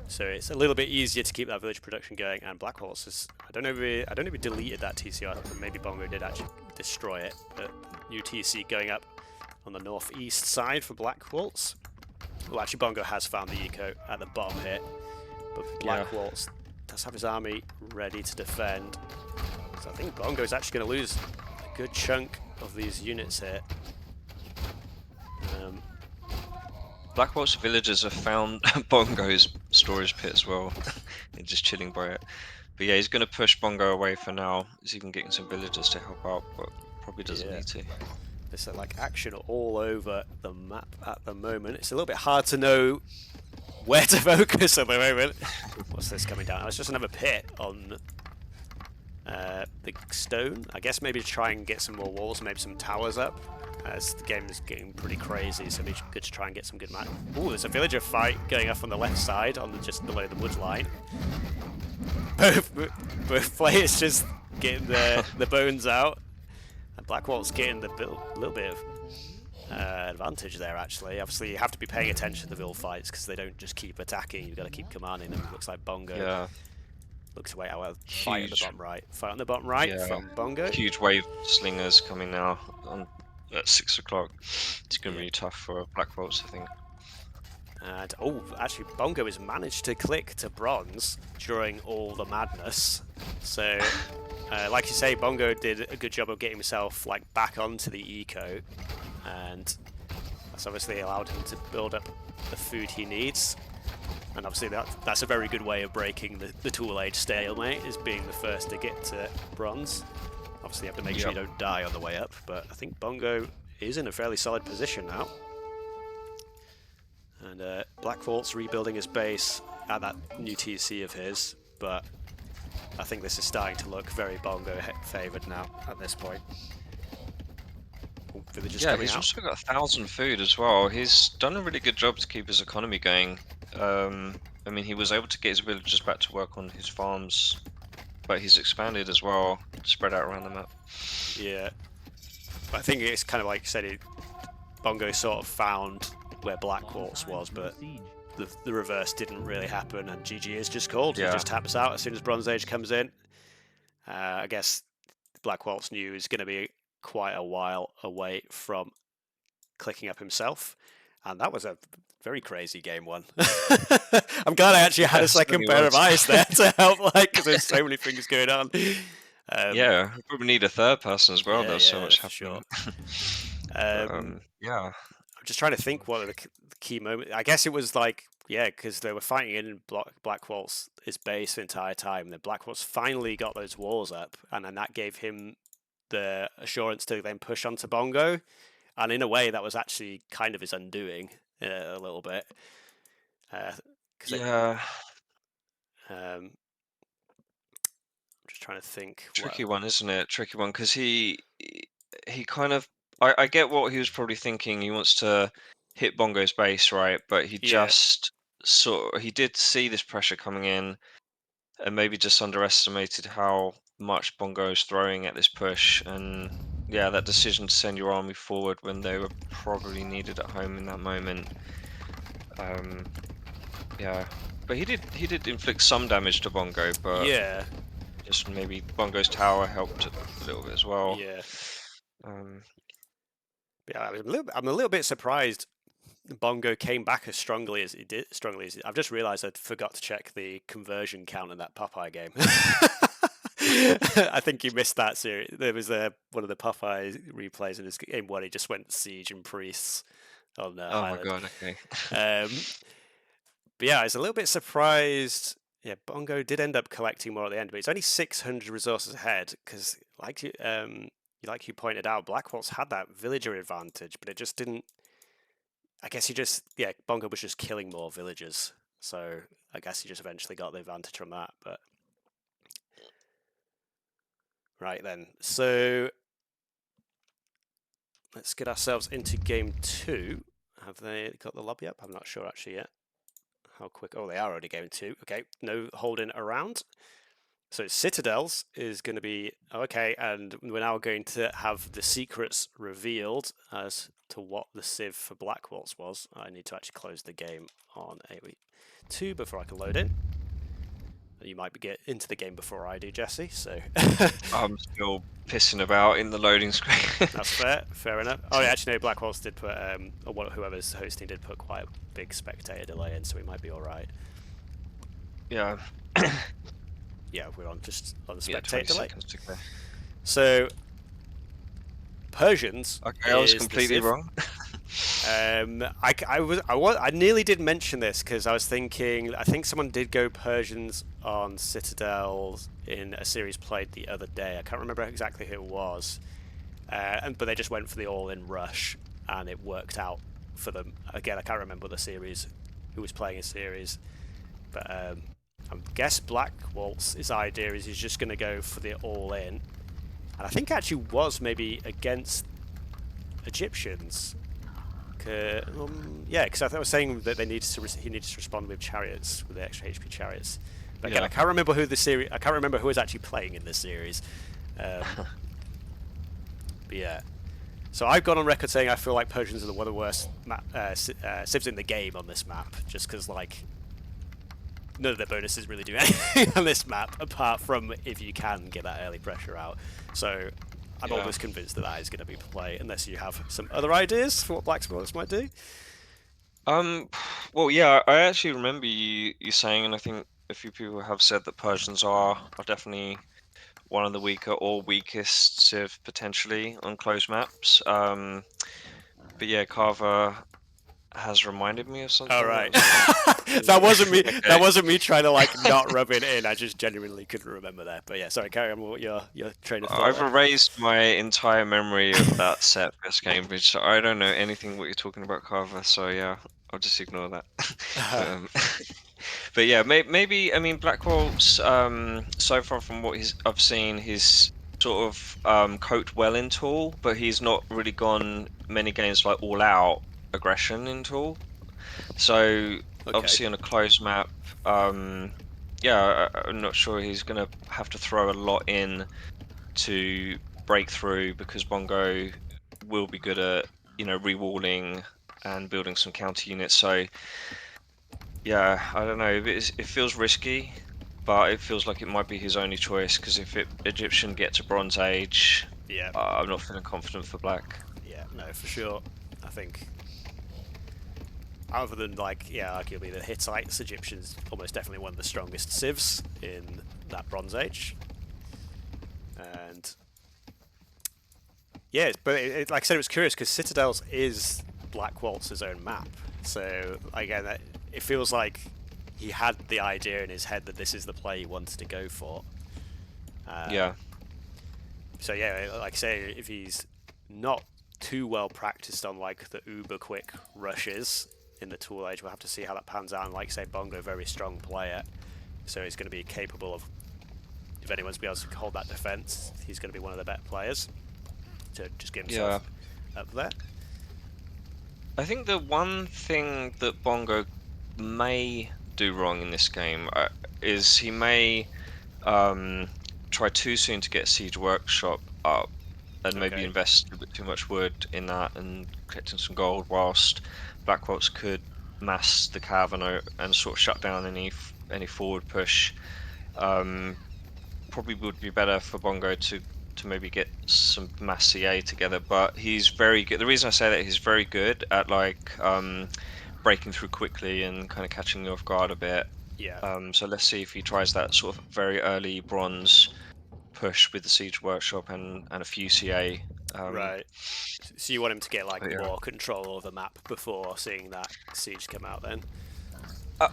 Speaker 1: so it's a little bit easier to keep that village production going. And Blackwoltz is, I don't know if he deleted that TC, or maybe Bongo did actually destroy it. But new TC going up on the northeast side for Blackwoltz. Well, actually, Bongo has found the eco at the bottom here, but Blackwoltz does have his army ready to defend. So I think Bongo's actually going to lose a good chunk of these units here.
Speaker 2: Blackwoltz villagers have found Bongo's storage pit as well. They're just chilling by it. But yeah, he's going to push Bongo away for now. He's even getting some villagers to help out, but probably doesn't need to.
Speaker 1: There's like action all over the map at the moment. It's a little bit hard to know where to focus at the moment. What's this coming down? Oh, it's just another pit on the stone. I guess maybe try and get some more walls, maybe some towers up, as the game is getting pretty crazy, so it'd be good to try and get some good match. Ooh, there's a villager fight going up on the left side, just below the wood line. Both players just getting the bones out. And Blackwoltz getting a little bit of advantage there, actually. Obviously, you have to be paying attention to the Vill fights because they don't just keep attacking. You've got to keep commanding them. It looks like Bongo looks away. Fight on the bottom right. Fight on the bottom right from Bongo.
Speaker 2: Huge wave slingers coming now at 6 o'clock. It's going to be tough for Blackwoltz, I think.
Speaker 1: And, oh, actually, Bongo has managed to click to bronze during all the madness. So, like you say, Bongo did a good job of getting himself like back onto the eco, and that's obviously allowed him to build up the food he needs. And obviously that's a very good way of breaking the tool age stalemate, is being the first to get to bronze. Obviously you have to make sure you don't die on the way up, but I think Bongo is in a fairly solid position now. And Blackwoltz rebuilding his base at that new TC of his, but I think this is starting to look very Bongo favoured now at this point. Oh, villagers coming
Speaker 2: he's
Speaker 1: out.
Speaker 2: also got 1,000 food as well. He's done a really good job to keep his economy going. I mean, he was able to get his villagers back to work on his farms, but he's expanded as well, spread out around the map.
Speaker 1: Yeah, but I think it's kind of like you said, Bongo sort of found where Blackwoltz was, but the reverse didn't really happen, and GG is just called. He just taps out as soon as Bronze Age comes in. I guess Blackwoltz knew he was going to be quite a while away from clicking up himself, and that was a very crazy game one. I'm glad I actually had a second pair of eyes there to help, like, because there's so many things going on.
Speaker 2: Yeah, we probably need a third person as well. There's so much happening.
Speaker 1: Sure.
Speaker 2: Yeah.
Speaker 1: I'm just trying to think what are the key moments. I guess it was like, because they were fighting in Blackwoltz's base the entire time. Then Blackwoltz finally got those walls up, and then that gave him the assurance to then push onto Bongo. And in a way, that was actually kind of his undoing a little bit. I'm just trying to think.
Speaker 2: Tricky one, isn't it? Tricky one, because he kind of, I get what he was probably thinking. He wants to hit Bongo's base, right? But he just he did see this pressure coming in, and maybe just underestimated how much Bongo's throwing at this push. And yeah, that decision to send your army forward when they were probably needed at home in that moment. Yeah, but he did inflict some damage to Bongo, but just maybe Bongo's tower helped a little bit as well.
Speaker 1: Yeah, I'm a little bit surprised Bongo came back as strongly as he did. I've just realised I forgot to check the conversion count in that Popeye game. I think you missed that series. There was one of the Popeye replays in his game where he just went siege and priests on Highland.
Speaker 2: My god, okay.
Speaker 1: But yeah, I was a little bit surprised. Yeah, Bongo did end up collecting more at the end, but it's only 600 resources ahead because, like you pointed out, Blackwoltz had that villager advantage, but it just didn't. I guess Bongo was just killing more villagers, so I guess he just eventually got the advantage from that. But right then, so let's get ourselves into game 2. Have they got the lobby up? I'm not sure actually yet. How quick? Oh, they are already game 2. Okay, no holding around. So Citadels is going to be okay, and we're now going to have the secrets revealed as to what the Civ for Blackwoltz was. I need to actually close the game on AoE2 before I can load in. You might get into the game before I do, Jesse. So
Speaker 2: I'm still pissing about in the loading screen.
Speaker 1: That's fair enough. Oh, yeah, actually, no, Blackwoltz did put, or whoever's hosting did put quite a big spectator delay in, so we might be all right.
Speaker 2: Yeah.
Speaker 1: Yeah, we're on the spectator delay.
Speaker 2: Seconds.
Speaker 1: So Persians.
Speaker 2: Okay, I was completely wrong.
Speaker 1: I nearly did mention this because I was thinking. I think someone did go Persians on Citadel in a series played the other day. I can't remember exactly who it was, but they just went for the all-in rush, and it worked out for them. Again, I can't remember the series, who was playing a series, but I guess Blackwoltz's idea is he's just going to go for the all-in, and I think actually was maybe against Egyptians. Yeah, because I was saying that he needs to respond with chariots, with the extra HP chariots. But again, I can't remember who was actually playing in this series. But yeah, so I've gone on record saying I feel like Persians are one of the worst civs in the game on this map, just because like none of their bonuses really do anything on this map, apart from if you can get that early pressure out. So I'm almost convinced that is going to be play, unless you have some other ideas for what Blackwoltz might do.
Speaker 2: Um, well, yeah, I actually remember you saying, and I think a few people have said that Persians are definitely one of the weaker or weakest civ potentially on closed maps. But yeah, Carver has reminded me of
Speaker 1: All
Speaker 2: something. What
Speaker 1: right.
Speaker 2: was it?
Speaker 1: That wasn't me. That
Speaker 2: Okay.
Speaker 1: wasn't me trying to like not rub it in. I just genuinely couldn't remember that. But yeah, sorry. Carry on with what your train of thought
Speaker 2: I've
Speaker 1: there.
Speaker 2: erased my entire memory of that set versus Cambridge, so I don't know anything what you're talking about, Carver. So yeah, I'll just ignore that. But but yeah, maybe I mean Blackwoltz. So far from what I've seen, he's sort of coped well in Tool, but he's not really gone many games like all out aggression in Tool. So
Speaker 1: Okay.
Speaker 2: obviously on a closed map, um, yeah, I'm not sure he's gonna have to throw a lot in to break through because Bongo will be good at rewalling and building some counter units. So yeah, I don't know. It feels risky, but it feels like it might be his only choice because if Egyptian gets a Bronze Age,
Speaker 1: Yeah.
Speaker 2: I'm not feeling confident for Black.
Speaker 1: Yeah. No, for sure. I think other than like arguably the Hittites, Egyptians almost definitely one of the strongest civs in that Bronze Age, and yeah, but like I said, it was curious because Citadels is Blackwoltz's own map. So again, it feels like he had the idea in his head that this is the play he wanted to go for.
Speaker 2: Yeah,
Speaker 1: So yeah, like I say, if he's not too well practiced on like the uber quick rushes in the Tool Age, we'll have to see how that pans out. And like say, Bongo, very strong player, so he's going to be capable of. If anyone's be able to hold that defense, he's going to be one of the better players to just get
Speaker 2: yeah.
Speaker 1: himself up there.
Speaker 2: I think the one thing that Bongo may do wrong in this game is he may um, try too soon to get Siege Workshop up and maybe
Speaker 1: Okay.
Speaker 2: invest a bit too much wood in that and collecting some gold, whilst Blackwoltz could mass the cavern and sort of shut down any forward push. Um, Probably would be better for Bongo to maybe get some mass CA together, but he's very good. The reason I say that he's very good at like breaking through quickly and kind of catching you off guard a bit.
Speaker 1: Yeah.
Speaker 2: So let's see if he tries that sort of very early bronze push with the Siege Workshop and a few CA.
Speaker 1: Right. So you want him to get like
Speaker 2: But yeah.
Speaker 1: more control of the map before seeing that siege come out, then?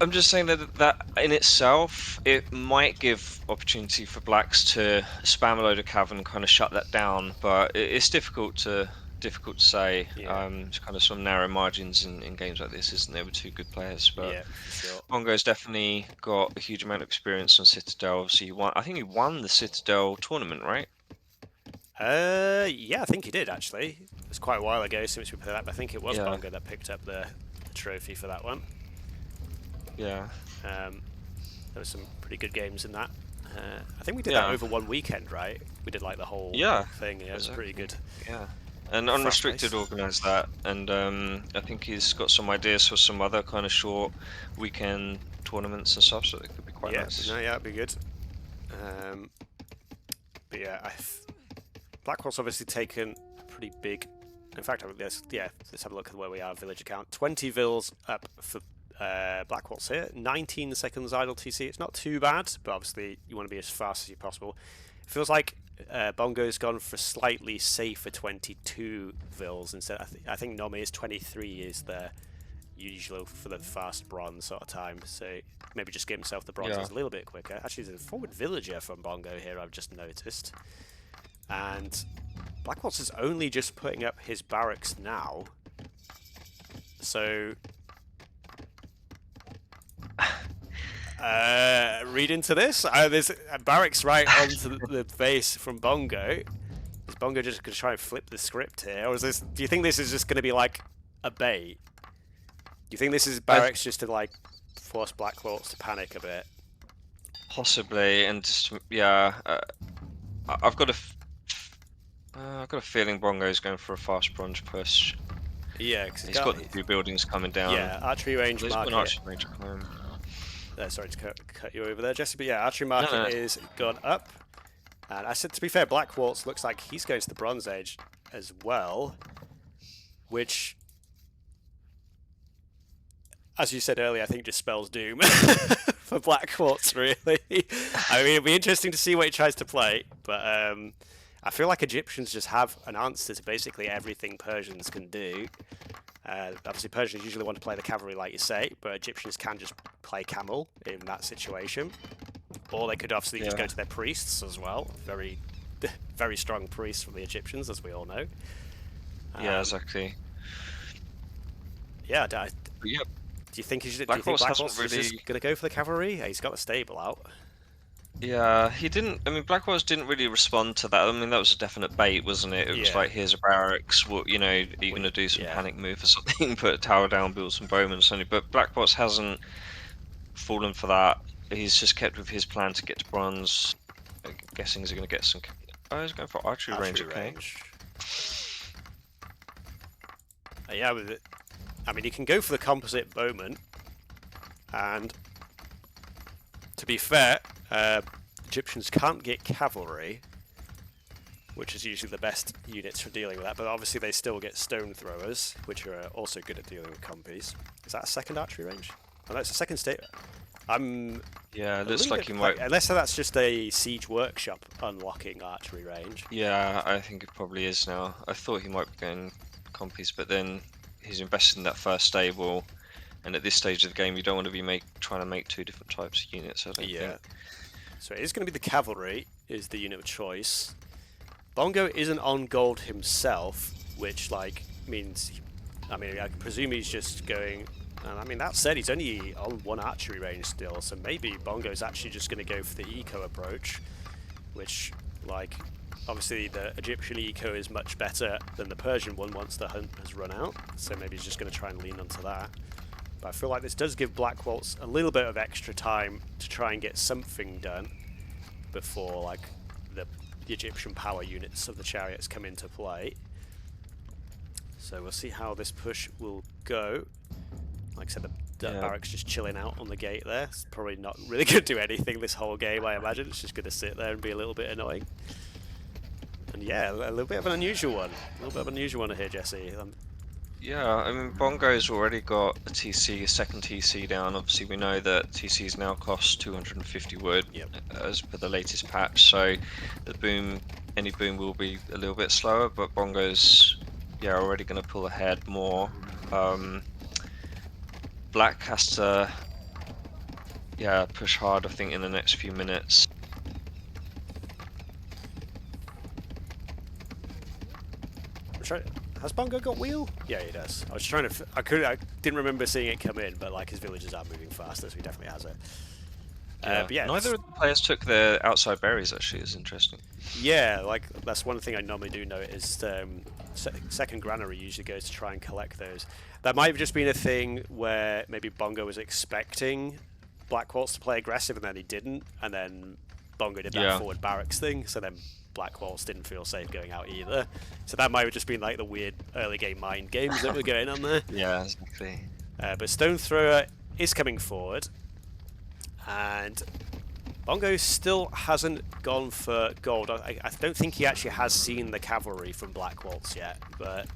Speaker 2: I'm just saying that in itself, it might give opportunity for blacks to spam a load of cavern and kind of shut that down, but it's difficult to say.
Speaker 1: Yeah.
Speaker 2: It's kind of some narrow margins in games like this, isn't there, with two good players? But
Speaker 1: Yeah, for sure.
Speaker 2: Bongo's definitely got a huge amount of experience on Citadel. So I think he won the Citadel tournament, right?
Speaker 1: Yeah, I think he did actually. It was quite a while ago since we played that, but I think it was
Speaker 2: Yeah,
Speaker 1: Bongo that picked up the trophy for that one.
Speaker 2: yeah,
Speaker 1: Um, there were some pretty good games in that. I think we did that
Speaker 2: yeah,
Speaker 1: over one weekend, right? We did like the whole
Speaker 2: yeah.
Speaker 1: thing. Yeah, it was pretty
Speaker 2: Exactly.
Speaker 1: good,
Speaker 2: Yeah. And
Speaker 1: fast
Speaker 2: Unrestricted
Speaker 1: pace.
Speaker 2: organised that, and I think he's got some ideas for some other kind of short weekend tournaments and stuff, so it could be quite
Speaker 1: Yeah,
Speaker 2: nice.
Speaker 1: no, yeah, it'd be good. But yeah, Blackwell's obviously taken a pretty big. In fact, let's have a look at where we are. Village account 20 vills up for Blackwell's here. 19 seconds idle TC. It's not too bad, but obviously you want to be as fast as you possible. It feels like Bongo's gone for slightly safer 22 vills instead. I think normally it's 23 is the usual for the fast bronze sort of time. So maybe just give himself the
Speaker 2: Yeah.
Speaker 1: bronzes a little bit quicker. Actually, there's a forward villager from Bongo here. I've just noticed. And Blackwoltz is only just putting up his barracks now. So read into this. There's a barracks right onto the base from Bongo. Is Bongo just going to try and flip the script here? Or is this? Do you think this is just going to be like a bait? Do you think this is
Speaker 2: I
Speaker 1: barracks just to like force Blackwoltz to panic a bit?
Speaker 2: Possibly, and just yeah, I've got I've got a feeling Bongo's going for a fast bronze push.
Speaker 1: Yeah, because
Speaker 2: He's got the two buildings coming down.
Speaker 1: archery range
Speaker 2: He's got an
Speaker 1: market.
Speaker 2: archery range at home.
Speaker 1: Sorry to cut you over there, Jesse, but yeah, archery
Speaker 2: No,
Speaker 1: market
Speaker 2: no,
Speaker 1: is gone up. And I said, to be fair, Blackwoltz looks like he's going to the Bronze Age as well, which as you said earlier, I think just spells doom for Blackwoltz, really. I mean, it'll be interesting to see what he tries to play, but I feel like Egyptians just have an answer to basically everything Persians can do. Obviously, Persians usually want to play the cavalry, like you say, but Egyptians can just play camel in that situation. Or they could obviously just go to their priests as well. Very, very strong priests from the Egyptians, as we all know.
Speaker 2: Yeah, exactly.
Speaker 1: Yeah, do
Speaker 2: you
Speaker 1: think he should? Do you think Blackwoltz
Speaker 2: really...
Speaker 1: is just going to go for the cavalry? He's got the stable out.
Speaker 2: Yeah, he didn't. I mean, Blackwoltz didn't really respond to that. I mean, that was a definite bait, wasn't it? It was like, here's a barracks. What, you know, are you going to do some panic move or something? Put a tower down, build some bowmen or something. But Blackwoltz hasn't fallen for that. He's just kept with his plan to get to bronze. I'm guessing he's going to get some. Oh, he's going for archery range. Okay.
Speaker 1: Yeah, with it. I mean, he can go for the composite bowman, and to be fair, Egyptians can't get cavalry, which is usually the best units for dealing with that, but obviously they still get stone throwers, which are also good at dealing with compies. Is that a second archery range? Oh, no, it's a second state.
Speaker 2: Yeah, it looks like he might...
Speaker 1: Unless that's just a siege workshop unlocking archery range.
Speaker 2: Yeah, I think it probably is now. I thought he might be going compies, but then he's invested in that first stable, and at this stage of the game you don't want to be trying to make two different types of units, I don't think.
Speaker 1: So it is going to be the cavalry is the unit of choice. Bongo isn't on gold himself, which means, I presume he's just going, and I mean that said, he's only on one archery range still, so maybe Bongo's actually just going to go for the eco approach, which obviously the Egyptian eco is much better than the Persian one once the hunt has run out, so maybe he's just going to try and lean onto that. But I feel like this does give Blackwoltz a little bit of extra time to try and get something done before the Egyptian power units of the chariots come into play. So we'll see how this push will go. Like I said, the barracks just chilling out on the gate there. It's probably not really going to do anything this whole game, I imagine. It's just going to sit there and be a little bit annoying. And yeah, a little bit of an unusual one. A little bit of an unusual one here, Jesse.
Speaker 2: Yeah, I mean, Bongo's already got a second TC down. Obviously, we know that TCs now cost 250 wood as per the latest patch, so any boom will be a little bit slower, but Bongo's, already going to pull ahead more. Black has to, push hard, I think, in the next few minutes.
Speaker 1: Has Bongo got wheel? Yeah, he does. I was trying to. I didn't remember seeing it come in, but his villagers are moving faster, so he definitely has it. But yeah,
Speaker 2: neither of the players took their outside berries. Actually, is interesting.
Speaker 1: Yeah, that's one thing I normally do note is second granary usually goes to try and collect those. That might have just been a thing where maybe Bongo was expecting Blackwoltz to play aggressive, and then he didn't, and then Bongo did that forward barracks thing, so then Blackwoltz didn't feel safe going out either. So that might have just been the weird early game mind games that were going on there.
Speaker 2: Yeah, exactly.
Speaker 1: But Stone Thrower is coming forward, and Bongo still hasn't gone for gold. I don't think he actually has seen the cavalry from Blackwoltz yet, but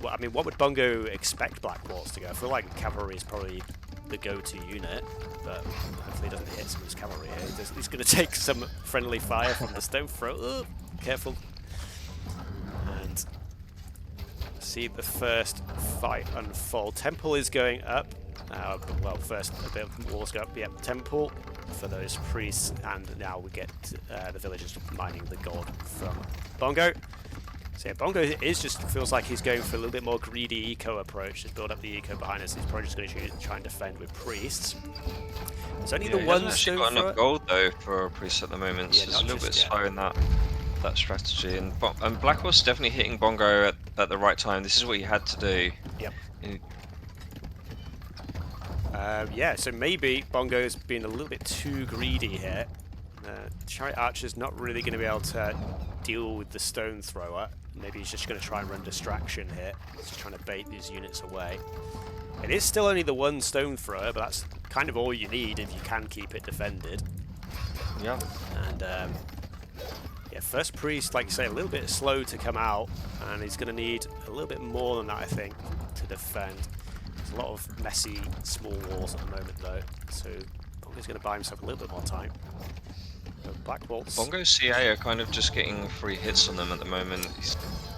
Speaker 1: I mean, what would Bongo expect Blackwoltz to go? I feel like cavalry is probably the go-to unit, but hopefully he doesn't hit some of his cavalry here. He's going to take some friendly fire from the Stone Thrower. Careful. And see the first fight unfold. Temple is going up. Well, first a bit of walls go up. Yep, Temple for those priests, and now we get the villagers mining the gold from Bongo. So yeah, Bongo feels like he's going for a little bit more greedy eco approach, just build up the eco behind us. He's probably just going to try and defend with priests. There's only the one
Speaker 2: stone got enough gold though for a priest at the moment, so it's a little bit slow in that strategy. And Blackwoltz definitely hitting Bongo at the right time. This is what he had to do.
Speaker 1: Yep. Yeah, so maybe Bongo's been a little bit too greedy here. Chariot Archer's not really going to be able to deal with the Stone Thrower. Maybe he's just going to try and run distraction here. He's just trying to bait these units away. It is still only the one Stone Thrower, but that's kind of all you need if you can keep it defended.
Speaker 2: Yeah.
Speaker 1: And first priest, like you say, a little bit slow to come out, and he's going to need a little bit more than that, I think, to defend. There's a lot of messy, small walls at the moment, though, so Bongo's going to buy himself a little bit more time. Blackwoltz.
Speaker 2: Bongo CA are kind of just getting free hits on them at the moment.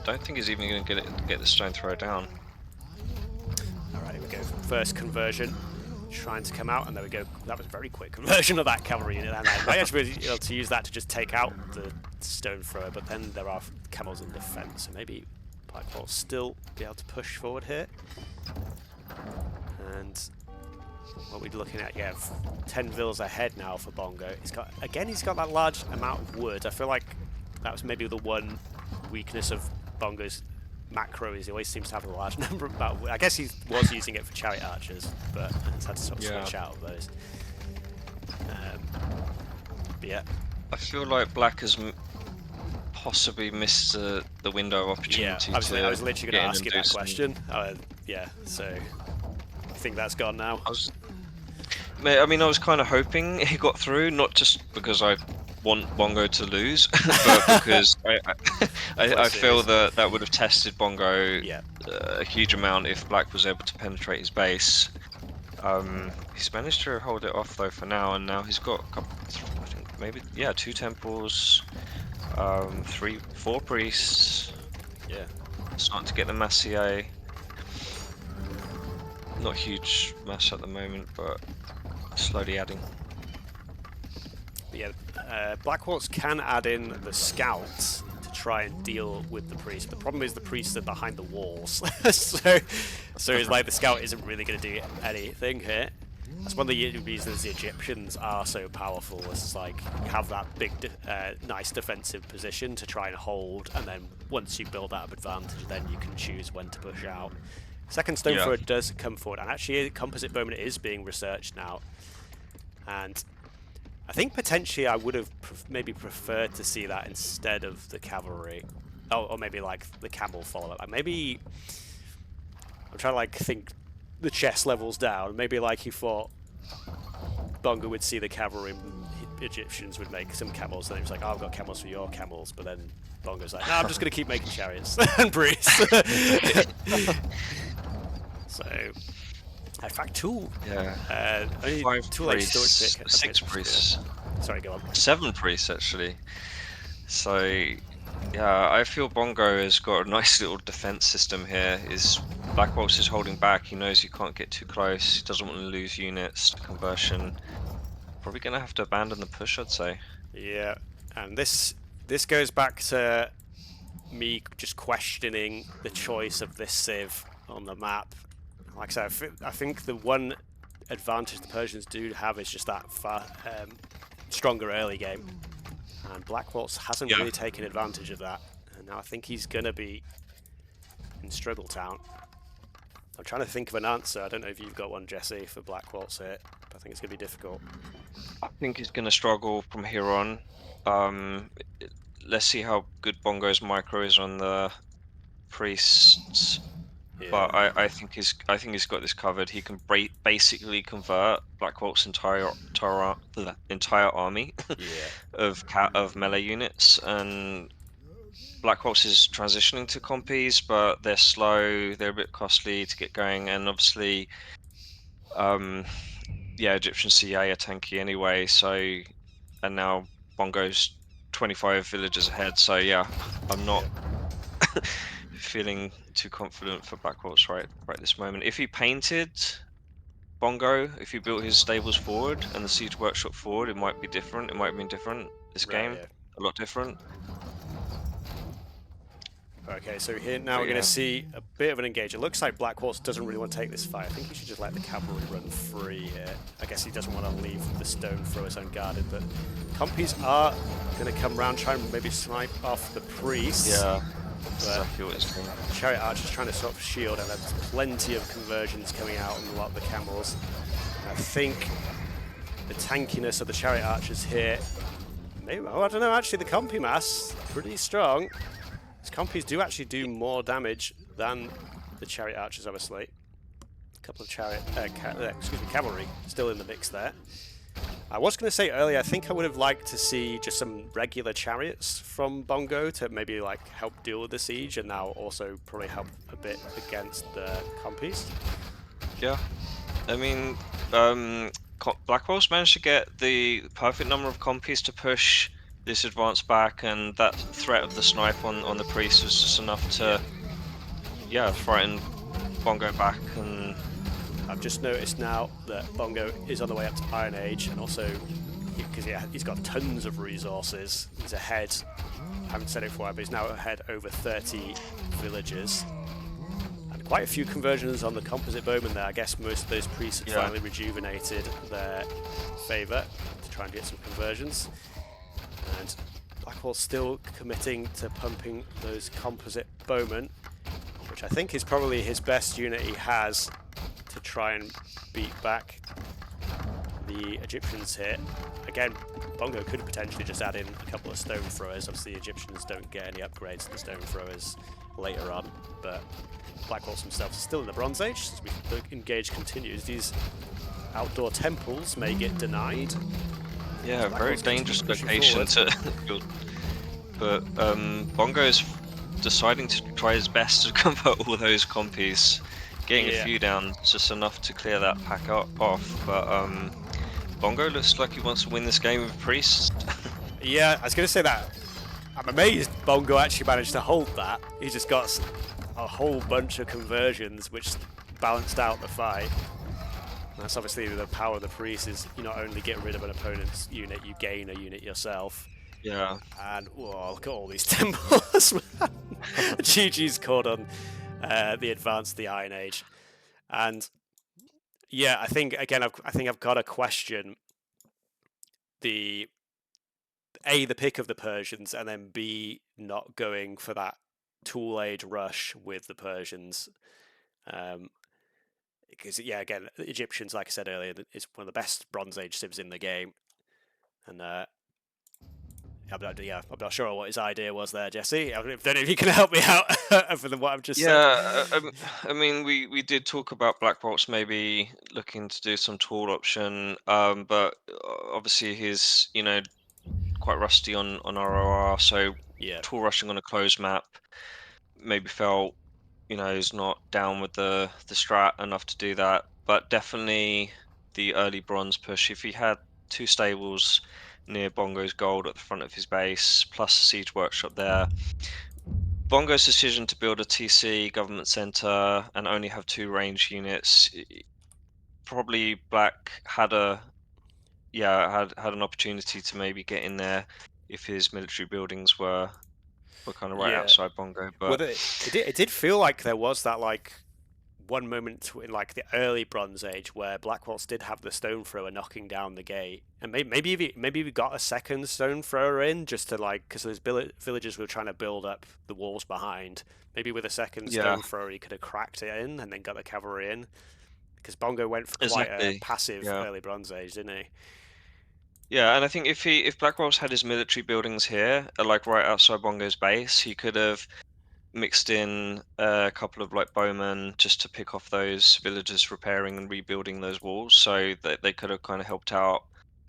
Speaker 2: Don't think he's even going to get the stone throw down.
Speaker 1: Alright, here we go. First conversion. Trying to come out, and there we go. That was a very quick conversion of that cavalry unit. And I might actually be able to use that to just take out the stone thrower, but then there are camels in defense, so maybe Blackwoltz still be able to push forward here. And what we're looking at, yeah, 10 vills ahead now for Bongo. He's got that large amount of wood. I feel like that was maybe the one weakness of Bongo's macro, is he always seems to have a large number of wood. I guess he was using it for chariot archers, but he's had to sort of switch out of those. But yeah.
Speaker 2: I feel like Black has possibly missed the window of opportunity.
Speaker 1: Yeah, I was literally going to ask you that question. Yeah, so I think that's gone now.
Speaker 2: I mean, I was kind of hoping he got through, not just because I want Bongo to lose, but because I feel that would have tested Bongo a huge amount if Black was able to penetrate his base. He's managed to hold it off though for now, and now he's got a couple, I think maybe 2 temples, 4 priests.
Speaker 1: Yeah,
Speaker 2: starting to get the mass CA. Not huge mass at the moment, but slowly adding.
Speaker 1: But yeah, Blackwoltz can add in the scouts to try and deal with the priest. The problem is the priests are behind the walls, so it's like the scout isn't really going to do anything here. That's one of the reasons the Egyptians are so powerful. It's like you have that big, nice defensive position to try and hold, and then once you build that advantage, then you can choose when to push out. Second stone thrower does come forward, and actually composite bowman is being researched now. And I think potentially I would have maybe preferred to see that instead of the cavalry. Oh, or maybe like the camel follow-up. Like maybe I'm trying to like think the chess levels down. Maybe like he thought Bongo would see the cavalry, Egyptians would make some camels, and he was like, oh, I've got camels for your camels, but then Bongo's like, no, I'm just going to keep making chariots and priests. So, in fact, 2.
Speaker 2: Yeah.
Speaker 1: Only
Speaker 2: 5
Speaker 1: 2 like
Speaker 2: priests,
Speaker 1: storage pick.
Speaker 2: 6 priests.
Speaker 1: Yeah. Sorry, go on.
Speaker 2: 7 priests actually. So, yeah, I feel Bongo has got a nice little defense system here. Blackwoltz is holding back. He knows he can't get too close. He doesn't want to lose units to conversion. Probably gonna have to abandon the push, I'd say.
Speaker 1: Yeah, and this goes back to me just questioning the choice of this civ on the map. Like I said, I think the one advantage the Persians do have is just that stronger early game, and Blackwoltz hasn't really taken advantage of that, and now I think he's gonna be in Struggle Town. I'm trying to think of an answer. I don't know if you've got one, Jesse, for Blackwoltz here, but I think it's gonna be difficult.
Speaker 2: I think he's gonna struggle from here on. Let's see how good Bongo's micro is on the priests. Yeah. But I think he's got this covered. He can basically convert Blackwoltz's entire army of melee units, and Blackwoltz is transitioning to compies, but they're slow. They're a bit costly to get going, and obviously, Egyptian CA are tanky anyway. So, and now Bongo's 25 villages ahead. So yeah, I'm not feeling too confident for Blackwoltz right this moment. If he painted Bongo, if he built his stables forward and the siege workshop forward, it might be different. It might have been different this game, a lot different.
Speaker 1: Okay, so here now we're going to see a bit of an engage. It looks like Blackwoltz doesn't really want to take this fight. I think he should just let the cavalry run free here. I guess he doesn't want to leave the stone throwers unguarded, but compies are going to come round, try and maybe snipe off the priests.
Speaker 2: Yeah, that's exactly what it's doing.
Speaker 1: Chariot archers trying to sort of shield, and there's plenty of conversions coming out on a lot of the camels. And I think the tankiness of the chariot archers here, maybe, I don't know, actually the compy mass, pretty strong. These compies do actually do more damage than the chariot archers, obviously. A couple of cavalry still in the mix there. I was going to say earlier, I think I would have liked to see just some regular chariots from Bongo to maybe like help deal with the siege, and now also probably help a bit against the compies.
Speaker 2: Yeah. I mean, Blackwoltz managed to get the perfect number of compies to push this advance back, and that threat of the snipe on the priest was just enough
Speaker 1: Yeah.
Speaker 2: to, yeah, frighten Bongo back. And
Speaker 1: I've just noticed now that Bongo is on the way up to Iron Age, and also because he's got tons of resources. He's ahead. I haven't said it before, but he's now ahead over 30 villagers. And quite a few conversions on the composite bowman there. I guess most of those priests had finally rejuvenated their favour to try and get some conversions. And Blackwoltz still committing to pumping those composite bowmen, which I think is probably his best unit he has to try and beat back the Egyptians here. Again, Bongo could potentially just add in a couple of stone throwers. Obviously, the Egyptians don't get any upgrades to the stone throwers later on, but Blackwoltz himself is still in the Bronze Age. As the engage continues, these outdoor temples may get denied.
Speaker 2: yeah, very dangerous location to build. But Bongo's deciding to try his best to convert all those compies. Getting a few down, just enough to clear that pack off. But Bongo looks like he wants to win this game with priests.
Speaker 1: Yeah, I was going to say that. I'm amazed Bongo actually managed to hold that. He just got a whole bunch of conversions which balanced out the fight. And that's obviously the power of the priest, is you not only get rid of an opponent's unit, you gain a unit yourself.
Speaker 2: Yeah.
Speaker 1: And whoa, look at all these temples. GG's caught on the advance of the Iron Age. And yeah, I think again I've got to question the pick of the Persians, and then B, not going for that tool age rush with the Persians. Because yeah, again, the Egyptians, like I said earlier, is one of the best Bronze Age civs in the game. And I'm not sure what his idea was there, Jesse. I don't know if you can help me out for what I've just said.
Speaker 2: I mean, we did talk about Blackwoltz maybe looking to do some tool option, but obviously he's quite rusty on ROR, so tool rushing on a closed map maybe felt he's not down with the strat enough to do that. But definitely the early bronze push. If he had two stables near Bongo's gold at the front of his base, plus a siege workshop there, Bongo's decision to build a TC government center and only have two range units, probably Black had had an opportunity to maybe get in there if his military buildings were kind of right outside Bongo. But
Speaker 1: well, it did feel like there was that one moment in the early Bronze Age where Blackwoltz did have the stone thrower knocking down the gate, and maybe we got a second stone thrower in just to because those villagers were trying to build up the walls behind. Maybe with a second stone thrower he could have cracked it in and then got the cavalry in, because Bongo went for quite a passive early Bronze Age, didn't he?
Speaker 2: Yeah, and I think if Blackwoltz had his military buildings here, right outside Bongo's base, he could have mixed in a couple of bowmen just to pick off those villagers repairing and rebuilding those walls, so that they could have kind of helped out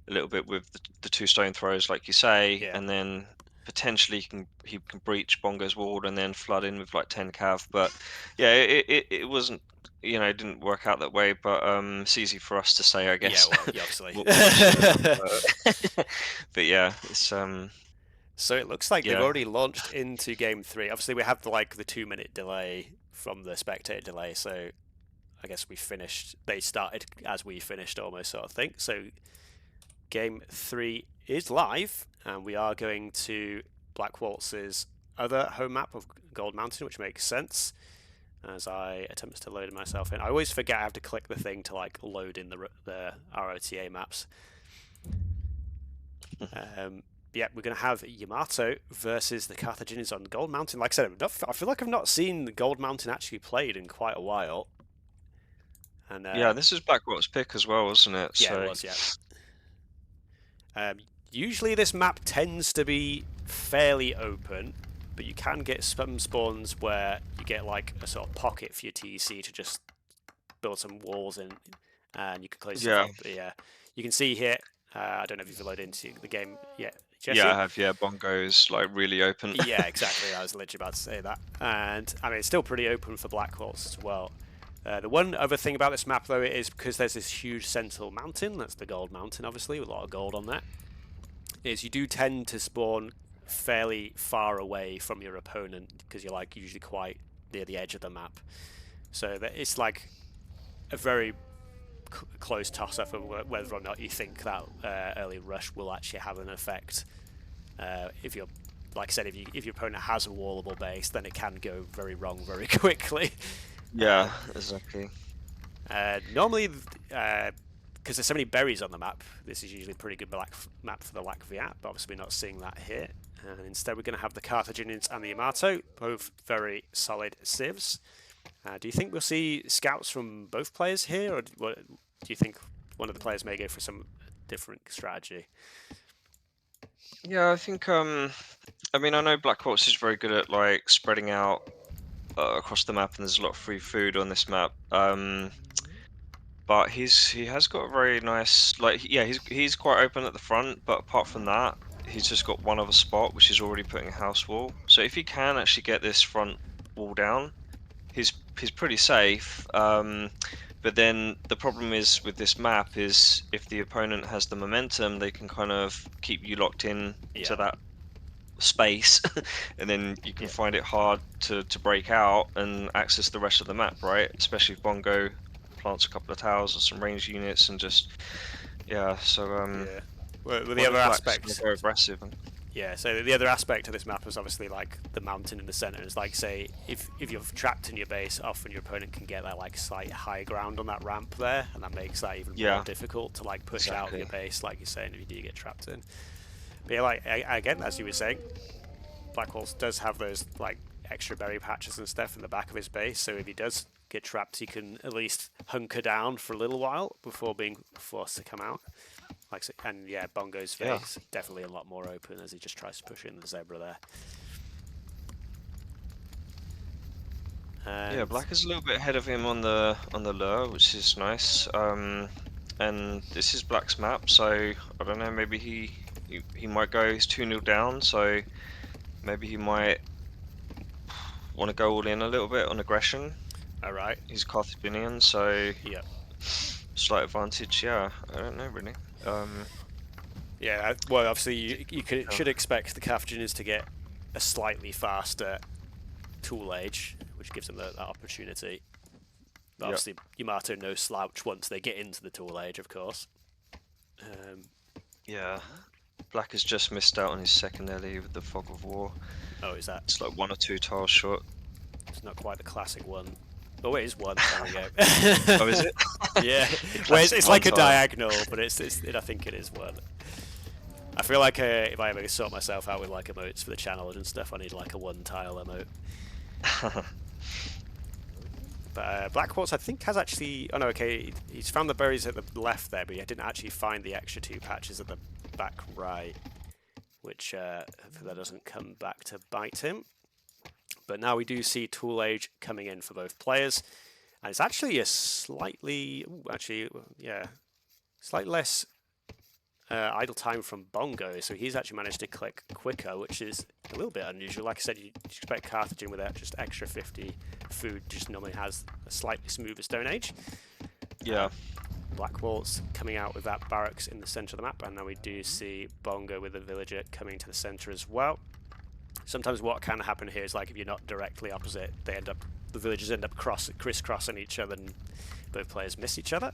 Speaker 2: a little bit with the two stone throws, like you say, and then potentially he can breach Bongo's wall and then flood in with 10 cav. But yeah, it wasn't, it didn't work out that way. But it's easy for us to say, I guess.
Speaker 1: Yeah, well, obviously.
Speaker 2: But yeah, it's
Speaker 1: So it looks like they've already launched into game 3. Obviously, we have the 2-minute delay from the spectator delay, so I guess they started as we finished almost, sort of thing. So game 3 is live, and we are going to Blackwoltz's other home map of Gold Mountain, which makes sense as I attempt to load myself in. I always forget I have to click the thing to load in the ROTA maps. Yeah, we're going to have Yamato versus the Carthaginians on Gold Mountain. Like I said, I feel like I've not seen the Gold Mountain actually played in quite a while. And
Speaker 2: yeah, this is Blackwoltz's pick as well, wasn't it?
Speaker 1: Yeah, it was, yeah. Usually this map tends to be fairly open, but you can get some spawns where you get a sort of pocket for your TC to just build some walls in, and you can close stuff up. But yeah, you can see here, I don't know if you've loaded into the game yet, Jesse?
Speaker 2: Yeah, I have. Yeah, Bongo's really open.
Speaker 1: Yeah, exactly. I was literally about to say that. And I mean, it's still pretty open for Blackwoltz as well. The one other thing about this map, though, is because there's this huge central mountain, that's the gold mountain, obviously, with a lot of gold on that, is you do tend to spawn fairly far away from your opponent, because you're like usually quite near the edge of the map. So that it's like a very close toss-up of whether or not you think that early rush will actually have an effect. If you're, like I said, if your opponent has a wallable base, then it can go very wrong very quickly.
Speaker 2: Yeah, exactly.
Speaker 1: Normally, because there's so many berries on the map, this is usually a pretty good map for the Lack Viat, but obviously we're not seeing that here. And instead we're going to have the Carthaginians and the Yamato, both very solid civs. Do you think we'll see scouts from both players here, or do you think one of the players may go for some different strategy?
Speaker 2: Yeah, I think I mean, I know Blackwoltz is very good at like spreading out across the map, and there's a lot of free food on this map. But he has got a very nice, like, yeah, he's quite open at the front, but apart from that, he's just got one other spot which is already putting a house wall. So if he can actually get this front wall down, he's pretty safe. But then the problem is with this map is if the opponent has the momentum, they can kind of keep you locked in to that space, and then you can find it hard to break out and access the rest of the map, right? Especially if Bongo plants a couple of towers or some range units and just so
Speaker 1: well, the other aspect,
Speaker 2: very aggressive.
Speaker 1: Yeah, so the other aspect of this map is obviously like the mountain in the center. It's like, say, if you're trapped in your base, often your opponent can get that like slight high ground on that ramp there, and that makes that even more difficult to like push out of your base, like you're saying, if you do get trapped in. But yeah, like again, as you were saying, Blackwoltz does have those like extra berry patches and stuff in the back of his base, so if he does get trapped, he can at least hunker down for a little while before being forced to come out. Like, and yeah, Bongo's face definitely a lot more open as he just tries to push in the zebra there. And
Speaker 2: yeah, Black is a little bit ahead of him on the lure, which is nice. And this is Black's map, so I don't know. Maybe he might go. He's 2-0 down, so maybe he might want to go all in a little bit on aggression.
Speaker 1: All right.
Speaker 2: He's Carthaginian, so slight advantage. Yeah, I don't know really.
Speaker 1: Yeah, well, obviously you should expect the Carthaginians to get a slightly faster tool age, which gives them that opportunity. But obviously, Yamato no slouch once they get into the tool age, of course.
Speaker 2: Yeah, Black has just missed out on his second LE with the Fog of War.
Speaker 1: Oh, is that?
Speaker 2: It's like 1 or 2 tiles short.
Speaker 1: It's not quite the classic one. Oh, it is one. There we go.
Speaker 2: Oh, is it?
Speaker 1: Yeah. Well, it's like a diagonal, but I think it is one. I feel like if I ever sort myself out with like emotes for the channel and stuff, I need like a 1-tile emote. But Blackwoltz, I think, has actually... Oh no, okay, he's found the berries at the left there, but he didn't actually find the extra 2 patches at the back right, which that doesn't come back to bite him. But now we do see tool age coming in for both players, and it's actually a slightly, slightly less idle time from Bongo, so he's actually managed to click quicker, which is a little bit unusual. Like I said, you expect Carthagin with that just extra 50 food just normally has a slightly smoother stone age.
Speaker 2: Yeah.
Speaker 1: Blackwoltz coming out with that barracks in the center of the map, and now we do see Bongo with a villager coming to the center as well. Sometimes what can happen here is like if you're not directly opposite, the villagers end up crisscrossing each other and both players miss each other.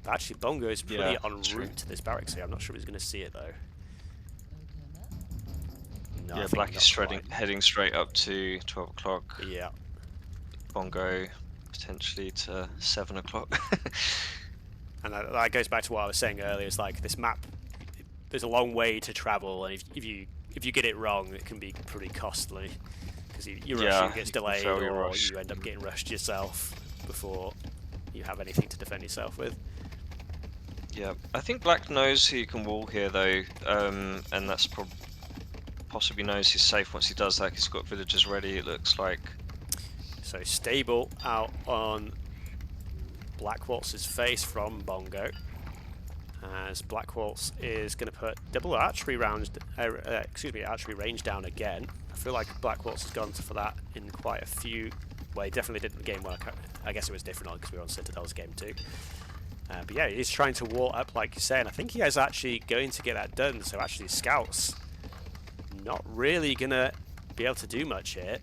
Speaker 1: But actually Bongo is pretty en route to this barracks here. I'm not sure he's going to see it though. No,
Speaker 2: yeah, Black is heading straight up to 12 o'clock.
Speaker 1: Yeah.
Speaker 2: Bongo potentially to 7 o'clock.
Speaker 1: And that goes back to what I was saying earlier. It's like this map, there's a long way to travel, and if you get it wrong, it can be pretty costly because your rushing gets delayed, or you end up getting rushed yourself before you have anything to defend yourself with.
Speaker 2: Yeah, I think Black knows he can wall here though, and that's possibly knows he's safe once he does that. He's got villagers ready, it looks like.
Speaker 1: So stable out on Blackwoltz's face from Bongo, as Blackwoltz is going to put double archery archery range down again. I feel like Blackwoltz has gone for that in quite a few Well, he definitely did in game 1. I guess it was different because we were on Citadel's game 2. But yeah, he's trying to wall up, like you say, and I think he is actually going to get that done. So actually, scouts not really gonna be able to do much here.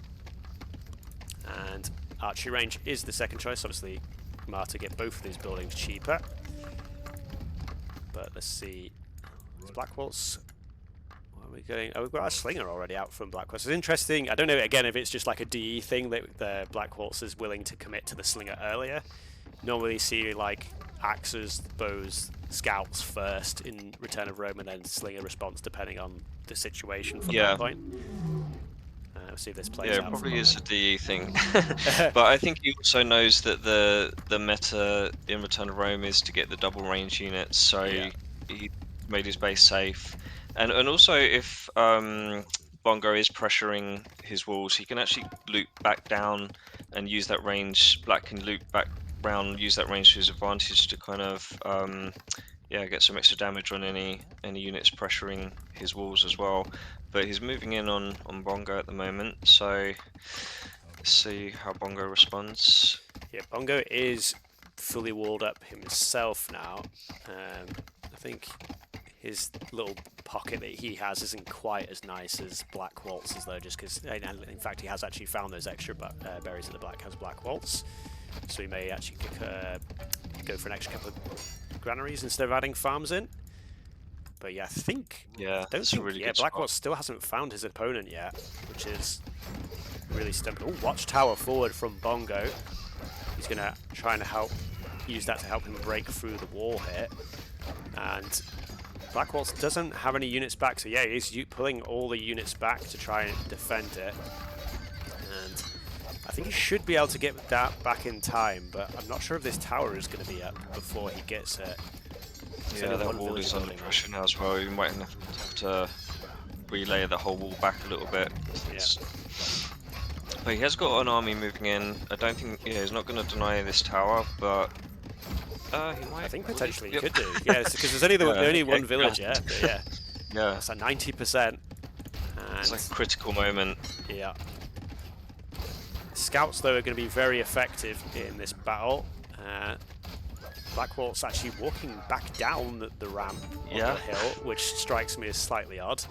Speaker 1: And archery range is the second choice. Obviously, Marta get both of these buildings cheaper. But let's see, Blackwoltz. Where are we going? Oh, we've got our slinger already out from Blackwoltz. It's interesting. I don't know again if it's just like a DE thing that the Blackwoltz is willing to commit to the slinger earlier. Normally, you see like axes, bows, scouts first in Return of Rome, and then slinger response depending on the situation from that point. Let's see if this plays out.
Speaker 2: Yeah, it probably is a DE thing. But I think he also knows that the meta in Return of Rome is to get the double range units, so he made his base safe. And also if Bongo is pressuring his walls, he can actually loop back down and use that range. Black can loop back round, use that range to his advantage to kind of get some extra damage on any units pressuring his walls as well. But he's moving in on Bongo at the moment, so let's see how Bongo responds.
Speaker 1: Yeah, Bongo is fully walled up himself now. I think his little pocket that he has isn't quite as nice as Blackwoltz, though, just because, in fact, he has actually found those extra berries that the black has Blackwoltz. So he may actually go for an extra couple of granaries instead of adding farms in. But yeah, I don't think really Blackwoltz still hasn't found his opponent yet, which is really stumping. Oh, watchtower forward from Bongo. He's going to try and use that to help him break through the wall here. And Blackwoltz doesn't have any units back, so yeah, he's pulling all the units back to try and defend it. And I think he should be able to get that back in time, but I'm not sure if this tower is going to be up before he gets it.
Speaker 2: Yeah, that wall is under pressure now as well. You might have to relay the whole wall back a little bit.
Speaker 1: Yeah.
Speaker 2: But he has got an army moving in. I don't think he's not going to deny this tower, but he might.
Speaker 1: I think potentially he could do. Yeah, because there's only one village yet. Yeah.
Speaker 2: Yeah.
Speaker 1: It's at 90%.
Speaker 2: It's like a critical moment.
Speaker 1: Yeah. Scouts, though, are going to be very effective in this battle. Blackwoltz actually walking back down the ramp on the hill, which strikes me as slightly odd.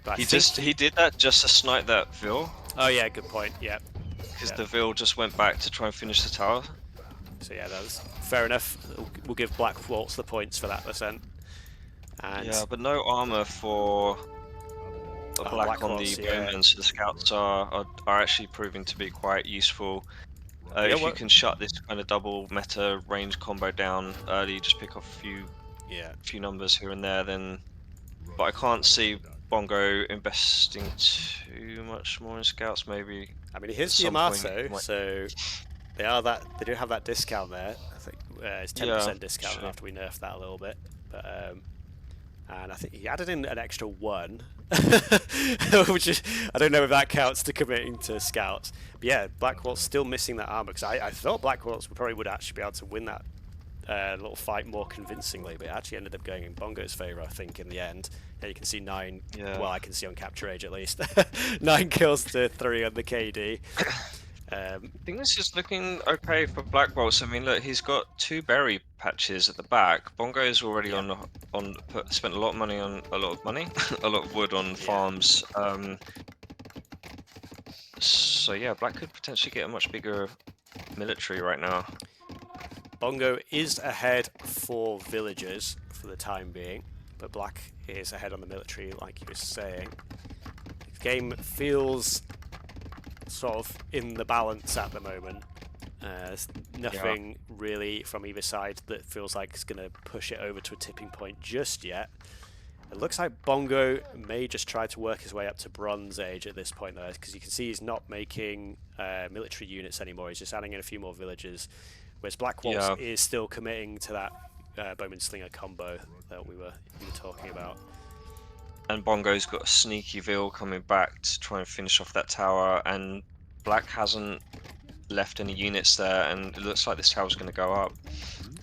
Speaker 1: But
Speaker 2: he did that just to snipe that Vil.
Speaker 1: Oh yeah, good point. Yeah.
Speaker 2: Because the Vil just went back to try and finish the tower.
Speaker 1: So yeah, that was fair enough. We'll give Blackwoltz the points for that percent. And
Speaker 2: yeah, but no armor for black on the bowmen, so the scouts are actually proving to be quite useful. If you can shut this kind of double meta range combo down early, just pick off a few numbers here and there, then. But I can't see Bongo investing too much more in scouts. Maybe.
Speaker 1: I mean, here's the Amato, so they do have that discount there. I think it's 10% discount after we nerfed that a little bit, but. And I think he added in an extra 1, which is, I don't know if that counts to committing to scouts. But yeah, Blackwoltz still missing that armor, because I thought Blackwoltz probably would actually be able to win that little fight more convincingly, but it actually ended up going in Bongo's favour, I think, in the end. Yeah, you can see 9, well, I can see on Capture Age at least, 9 kills to 3 on the KD.
Speaker 2: I think this is looking okay for Blackwoltz. I mean, look, he's got 2 berry patches at the back. Bongo's already spent a lot of money on a lot of wood on farms. So yeah, Black could potentially get a much bigger military right now.
Speaker 1: Bongo is ahead for villagers for the time being, but Black is ahead on the military, like you were saying. The game feels sort of in the balance at the moment. There's nothing really from either side that feels like it's going to push it over to a tipping point just yet. It looks like Bongo may just try to work his way up to Bronze Age at this point, though, because you can see he's not making military units anymore. He's just adding in a few more villages, whereas Blackwoltz is still committing to that Bowman Slinger combo that we were talking about.
Speaker 2: And Bongo's got a sneaky Vil coming back to try and finish off that tower, and Black hasn't left any units there, and it looks like this tower's going to go up.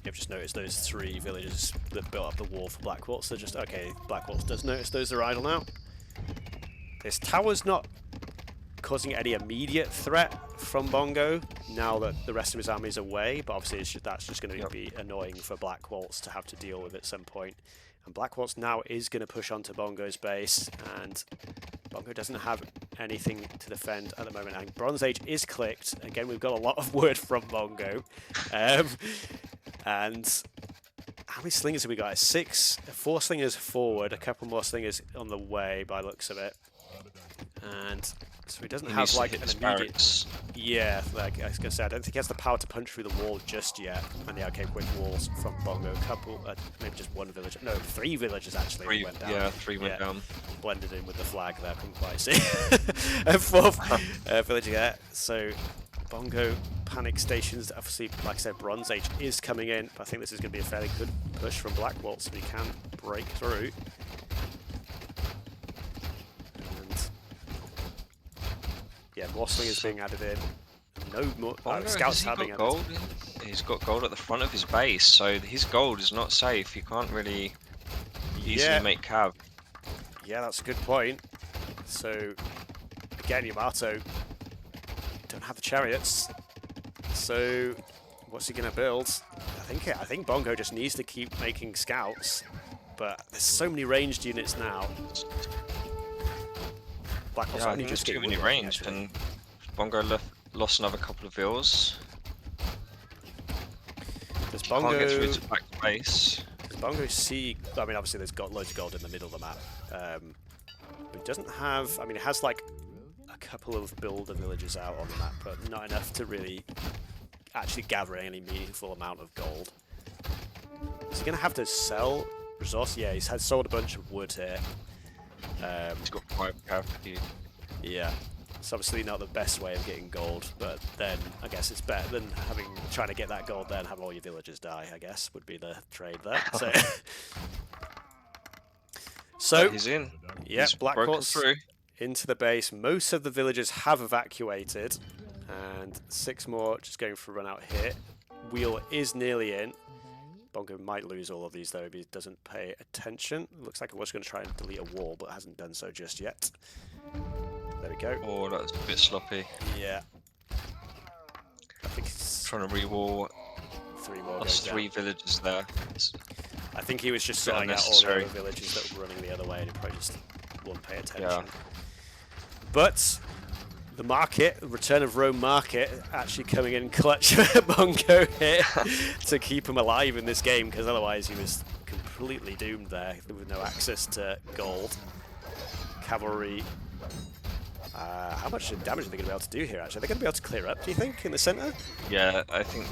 Speaker 1: You've just noticed those 3 villages that built up the wall for Blackwoltz. They're just, okay, Blackwoltz does notice those are idle now. This tower's not causing any immediate threat from Bongo now that the rest of his army is away, but obviously that's just going to be annoying for Blackwoltz to have to deal with at some point. And Blackwoltz now is going to push onto Bongo's base, and Bongo doesn't have anything to defend at the moment. And Bronze Age is clicked. Again, we've got a lot of word from Bongo. And how many slingers have we got? 6, 4 slingers forward, a couple more slingers on the way by the looks of it. And so he doesn't have like an immediate... Yeah, like I was going to say, I don't think he has the power to punch through the wall just yet. And the arcade quick walls from Bongo, a couple, maybe just 1 villager. No, 3 villagers actually went down.
Speaker 2: Yeah, 3 went down.
Speaker 1: Blended in with the flag there, couldn't quite see. A 4th villager there. So Bongo panic stations, obviously, like I said, Bronze Age is coming in, but I think this is going to be a fairly good push from Blackwoltz if he can break through. And yeah, more slingers being added in. No more scouts having
Speaker 2: gold. He's got gold at the front of his base, so his gold is not safe. You can't really easily make cav.
Speaker 1: Yeah, that's a good point. So again, Yamato don't have the chariots. So what's he gonna build? I think Bongo just needs to keep making scouts, but there's so many ranged units now. Blackwoltz only just
Speaker 2: too many ranged, and Bongo lost another couple of vills.
Speaker 1: Does Bongo
Speaker 2: can't get through to back base?
Speaker 1: Does Bongo see? I mean, obviously there's got loads of gold in the middle of the map, but he doesn't have. I mean, it has like a couple of builder villages out on the map, but not enough to really actually gather any meaningful amount of gold. Is he going to have to sell resource? Yeah, he's sold a bunch of wood here.
Speaker 2: He's got 5 cav.
Speaker 1: Yeah, it's obviously not the best way of getting gold, but then I guess it's better than trying to get that gold there and have all your villagers die, I guess, would be the trade there. So
Speaker 2: he's in.
Speaker 1: Yeah, Blackwoltz into the base. Most of the villagers have evacuated, and 6 more just going for a run out here. Wheel is nearly in. Bongo might lose all of these though if he doesn't pay attention. Looks like I was going to try and delete a wall, but hasn't done so just yet. There we go.
Speaker 2: Oh, that's a bit sloppy.
Speaker 1: Yeah. I think he's
Speaker 2: trying to re-wall.
Speaker 1: 3 more.
Speaker 2: Lost 3 villagers there.
Speaker 1: I think he was just sorting out all the other villages that were running the other way, and he probably just wouldn't pay attention.
Speaker 2: Yeah.
Speaker 1: But the market, the return of Rome market, actually coming in clutch for Bongo here to keep him alive in this game, because otherwise he was completely doomed there with no access to gold. Cavalry. How much damage are they going to be able to do here, actually? Are they going to be able to clear up, do you think, in the centre?
Speaker 2: Yeah, I think...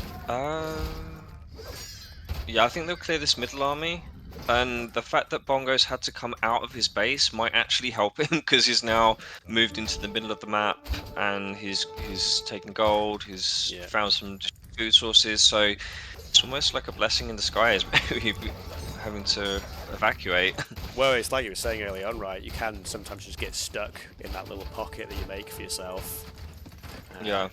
Speaker 2: yeah, I think they'll clear this middle army. And the fact that Bongo's had to come out of his base might actually help him, because he's now moved into the middle of the map, and he's taken gold, he's found some food sources, so it's almost like a blessing in disguise, maybe, having to evacuate.
Speaker 1: Well, it's like you were saying earlier on, right? You can sometimes just get stuck in that little pocket that you make for yourself.
Speaker 2: Yeah.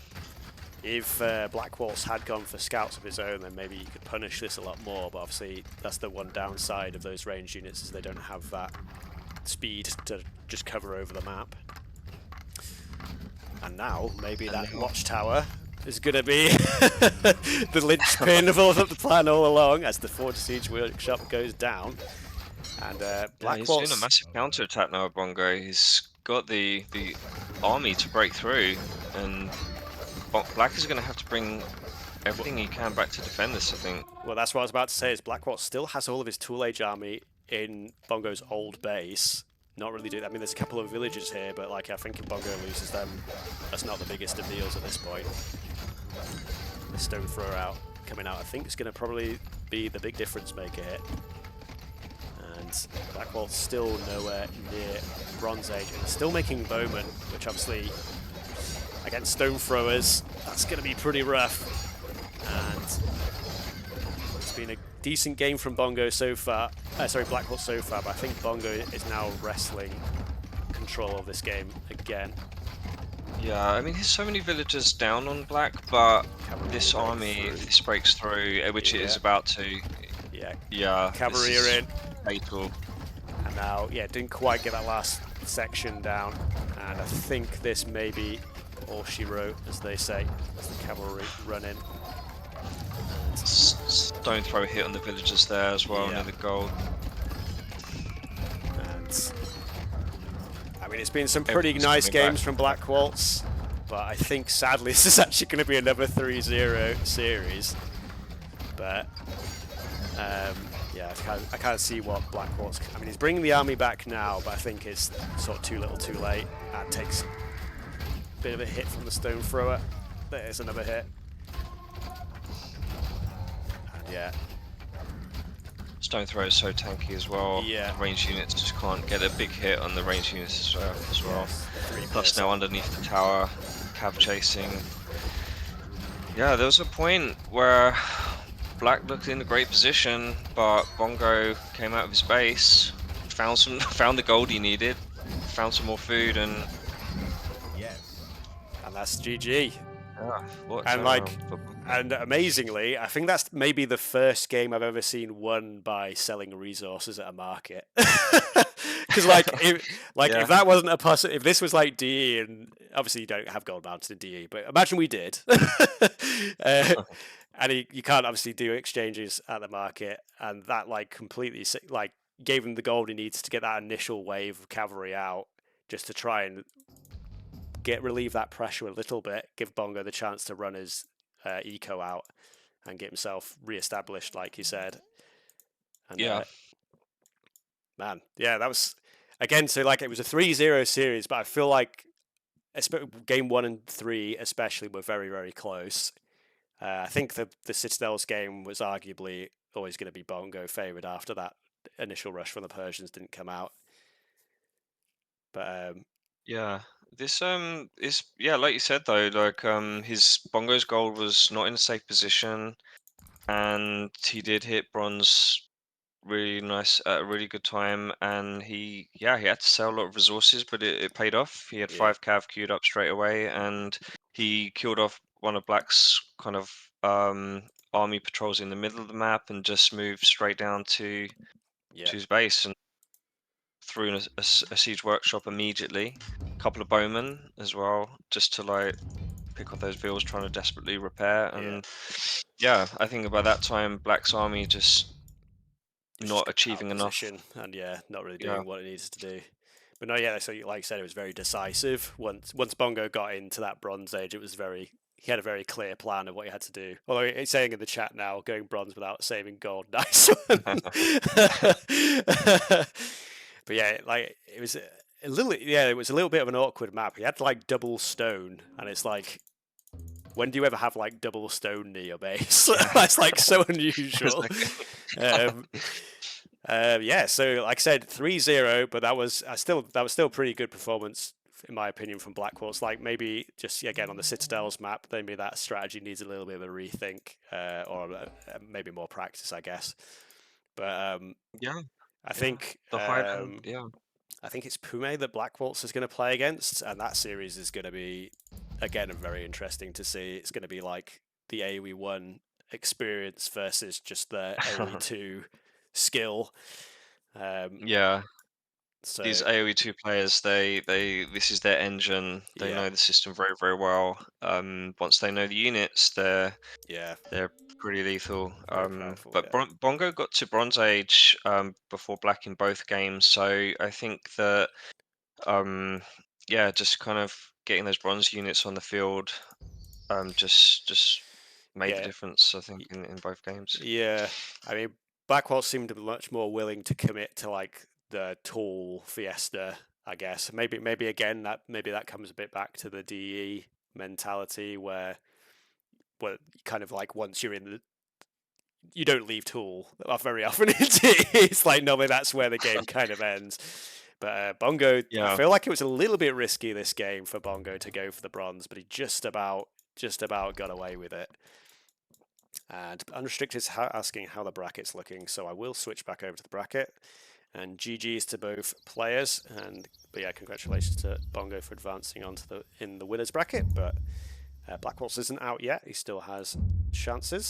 Speaker 1: If Blackwoltz had gone for scouts of his own, then maybe you could punish this a lot more, but obviously that's the one downside of those ranged units, is they don't have that speed to just cover over the map. And now, maybe that watchtower is going to be the linchpin of all of the plan all along, as the Forge Siege Workshop goes down. And Blackwoltz...
Speaker 2: he's doing a massive counter-attack now, Bongo. He's got the army to break through, and Black is going to have to bring everything he can back to defend this, I think.
Speaker 1: Well, that's what I was about to say, is Blackwoltz still has all of his Tool Age army in Bongo's old base. Not really doing... I mean, there's a couple of villages here, but like I think if Bongo loses them, that's not the biggest of deals at this point. The Stone Thrower coming out, I think, is going to probably be the big difference maker here. And Blackwoltz still nowhere near Bronze Age, and still making Bowman, which obviously... against Stone Throwers, that's going to be pretty rough. And it's been a decent game from Bongo so far. Blackwoltz so far, but I think Bongo is now wrestling control of this game again.
Speaker 2: Yeah, I mean, there's so many villagers down on Black, but this army, if this breaks through, which it is about to... Yeah.
Speaker 1: Cavalry are in.
Speaker 2: Fatal.
Speaker 1: And now. Yeah, didn't quite get that last section down, and I think this may be all she wrote, as they say, as the cavalry run in.
Speaker 2: Stone throw hit on the villagers there as well, near the gold.
Speaker 1: And I mean, it's been some pretty nice games from Blackwoltz, but I think sadly this is actually going to be another 3-0 series. But yeah, I can't see what Blackwoltz. I mean, he's bringing the army back now, but I think it's sort of too little, too late. And takes a bit of a hit from the stone thrower. There's another hit. And yeah.
Speaker 2: Stone throw is so tanky as well.
Speaker 1: Yeah.
Speaker 2: The range units just can't get a big hit on the range units as well.
Speaker 1: Yes,
Speaker 2: Plus now underneath the tower, cav chasing. Yeah, there was a point where Black looked in a great position, but Bongo came out of his base, found the gold he needed, found some more food, and
Speaker 1: and that's GG.
Speaker 2: Yeah,
Speaker 1: and amazingly, I think that's maybe the first game I've ever seen won by selling resources at a market. Because if that wasn't a if this was like DE, and obviously you don't have gold mounted in DE, but imagine we did. And you can't obviously do exchanges at the market, and that like completely like gave him the gold he needs to get that initial wave of cavalry out, just to try and relieve that pressure a little bit, give Bongo the chance to run his eco out and get himself re-established, like you said. And,
Speaker 2: yeah.
Speaker 1: Man, yeah, that was again. So like it was a 3-0 series, but I feel like game 1 and 3 especially were very, very close. I think the Citadel's game was arguably always going to be Bongo favoured after that initial rush from the Persians didn't come out. But
Speaker 2: yeah, this is like you said though, like his Bongo's gold was not in a safe position, and he did hit bronze really nice at a really good time, and he had to sell a lot of resources, but it paid off. He had 5 cav queued up straight away, and he killed off one of Black's kind of army patrols in the middle of the map and just moved straight down to his base and threw in a siege workshop immediately. A couple of bowmen as well, just to like pick up those bills trying to desperately repair. And I think by that time Black's army just not achieving enough,
Speaker 1: and not really doing what it needs to do. But no, so like I said, it was very decisive. Once Bongo got into that Bronze Age, it was he had a very clear plan of what he had to do. Although it's saying in the chat now, going bronze without saving gold, nice one. But yeah, like it was a little bit of an awkward map. He had like double stone, and it's like, when do you ever have like double stone near your base? That's like so unusual. So like I said, 3-0, but that was still pretty good performance in my opinion from Blackwoltz. Like maybe just again on the Citadel's map, maybe that strategy needs a little bit of a rethink, or maybe more practice, I guess. But I think
Speaker 2: the Highland,
Speaker 1: I think it's Pume that Blackwoltz is going to play against, and that series is going to be again very interesting to see. It's going to be like the AoE1 experience versus just the AoE2 skill.
Speaker 2: So these AoE2 players, this is their engine. They know the system very, very well. Once they know the units, they're pretty lethal. But Bongo got to Bronze Age before Black in both games, so I think that just kind of getting those bronze units on the field just made the difference, I think, in both games.
Speaker 1: Yeah, I mean, Blackwoltz seemed much more willing to commit to like the tall Fiesta, I guess. Maybe again that comes a bit back to the DE mentality where kind of like once you're in the, you don't leave Tool very often. It's like normally that's where the game kind of ends. But Bongo, I feel like it was a little bit risky this game for Bongo to go for the bronze, but he just about got away with it. And Unrestricted is asking how the bracket's looking, so I will switch back over to the bracket. And GG's to both players, but yeah, congratulations to Bongo for advancing in the winners bracket. But Blackwoltz isn't out yet; he still has chances.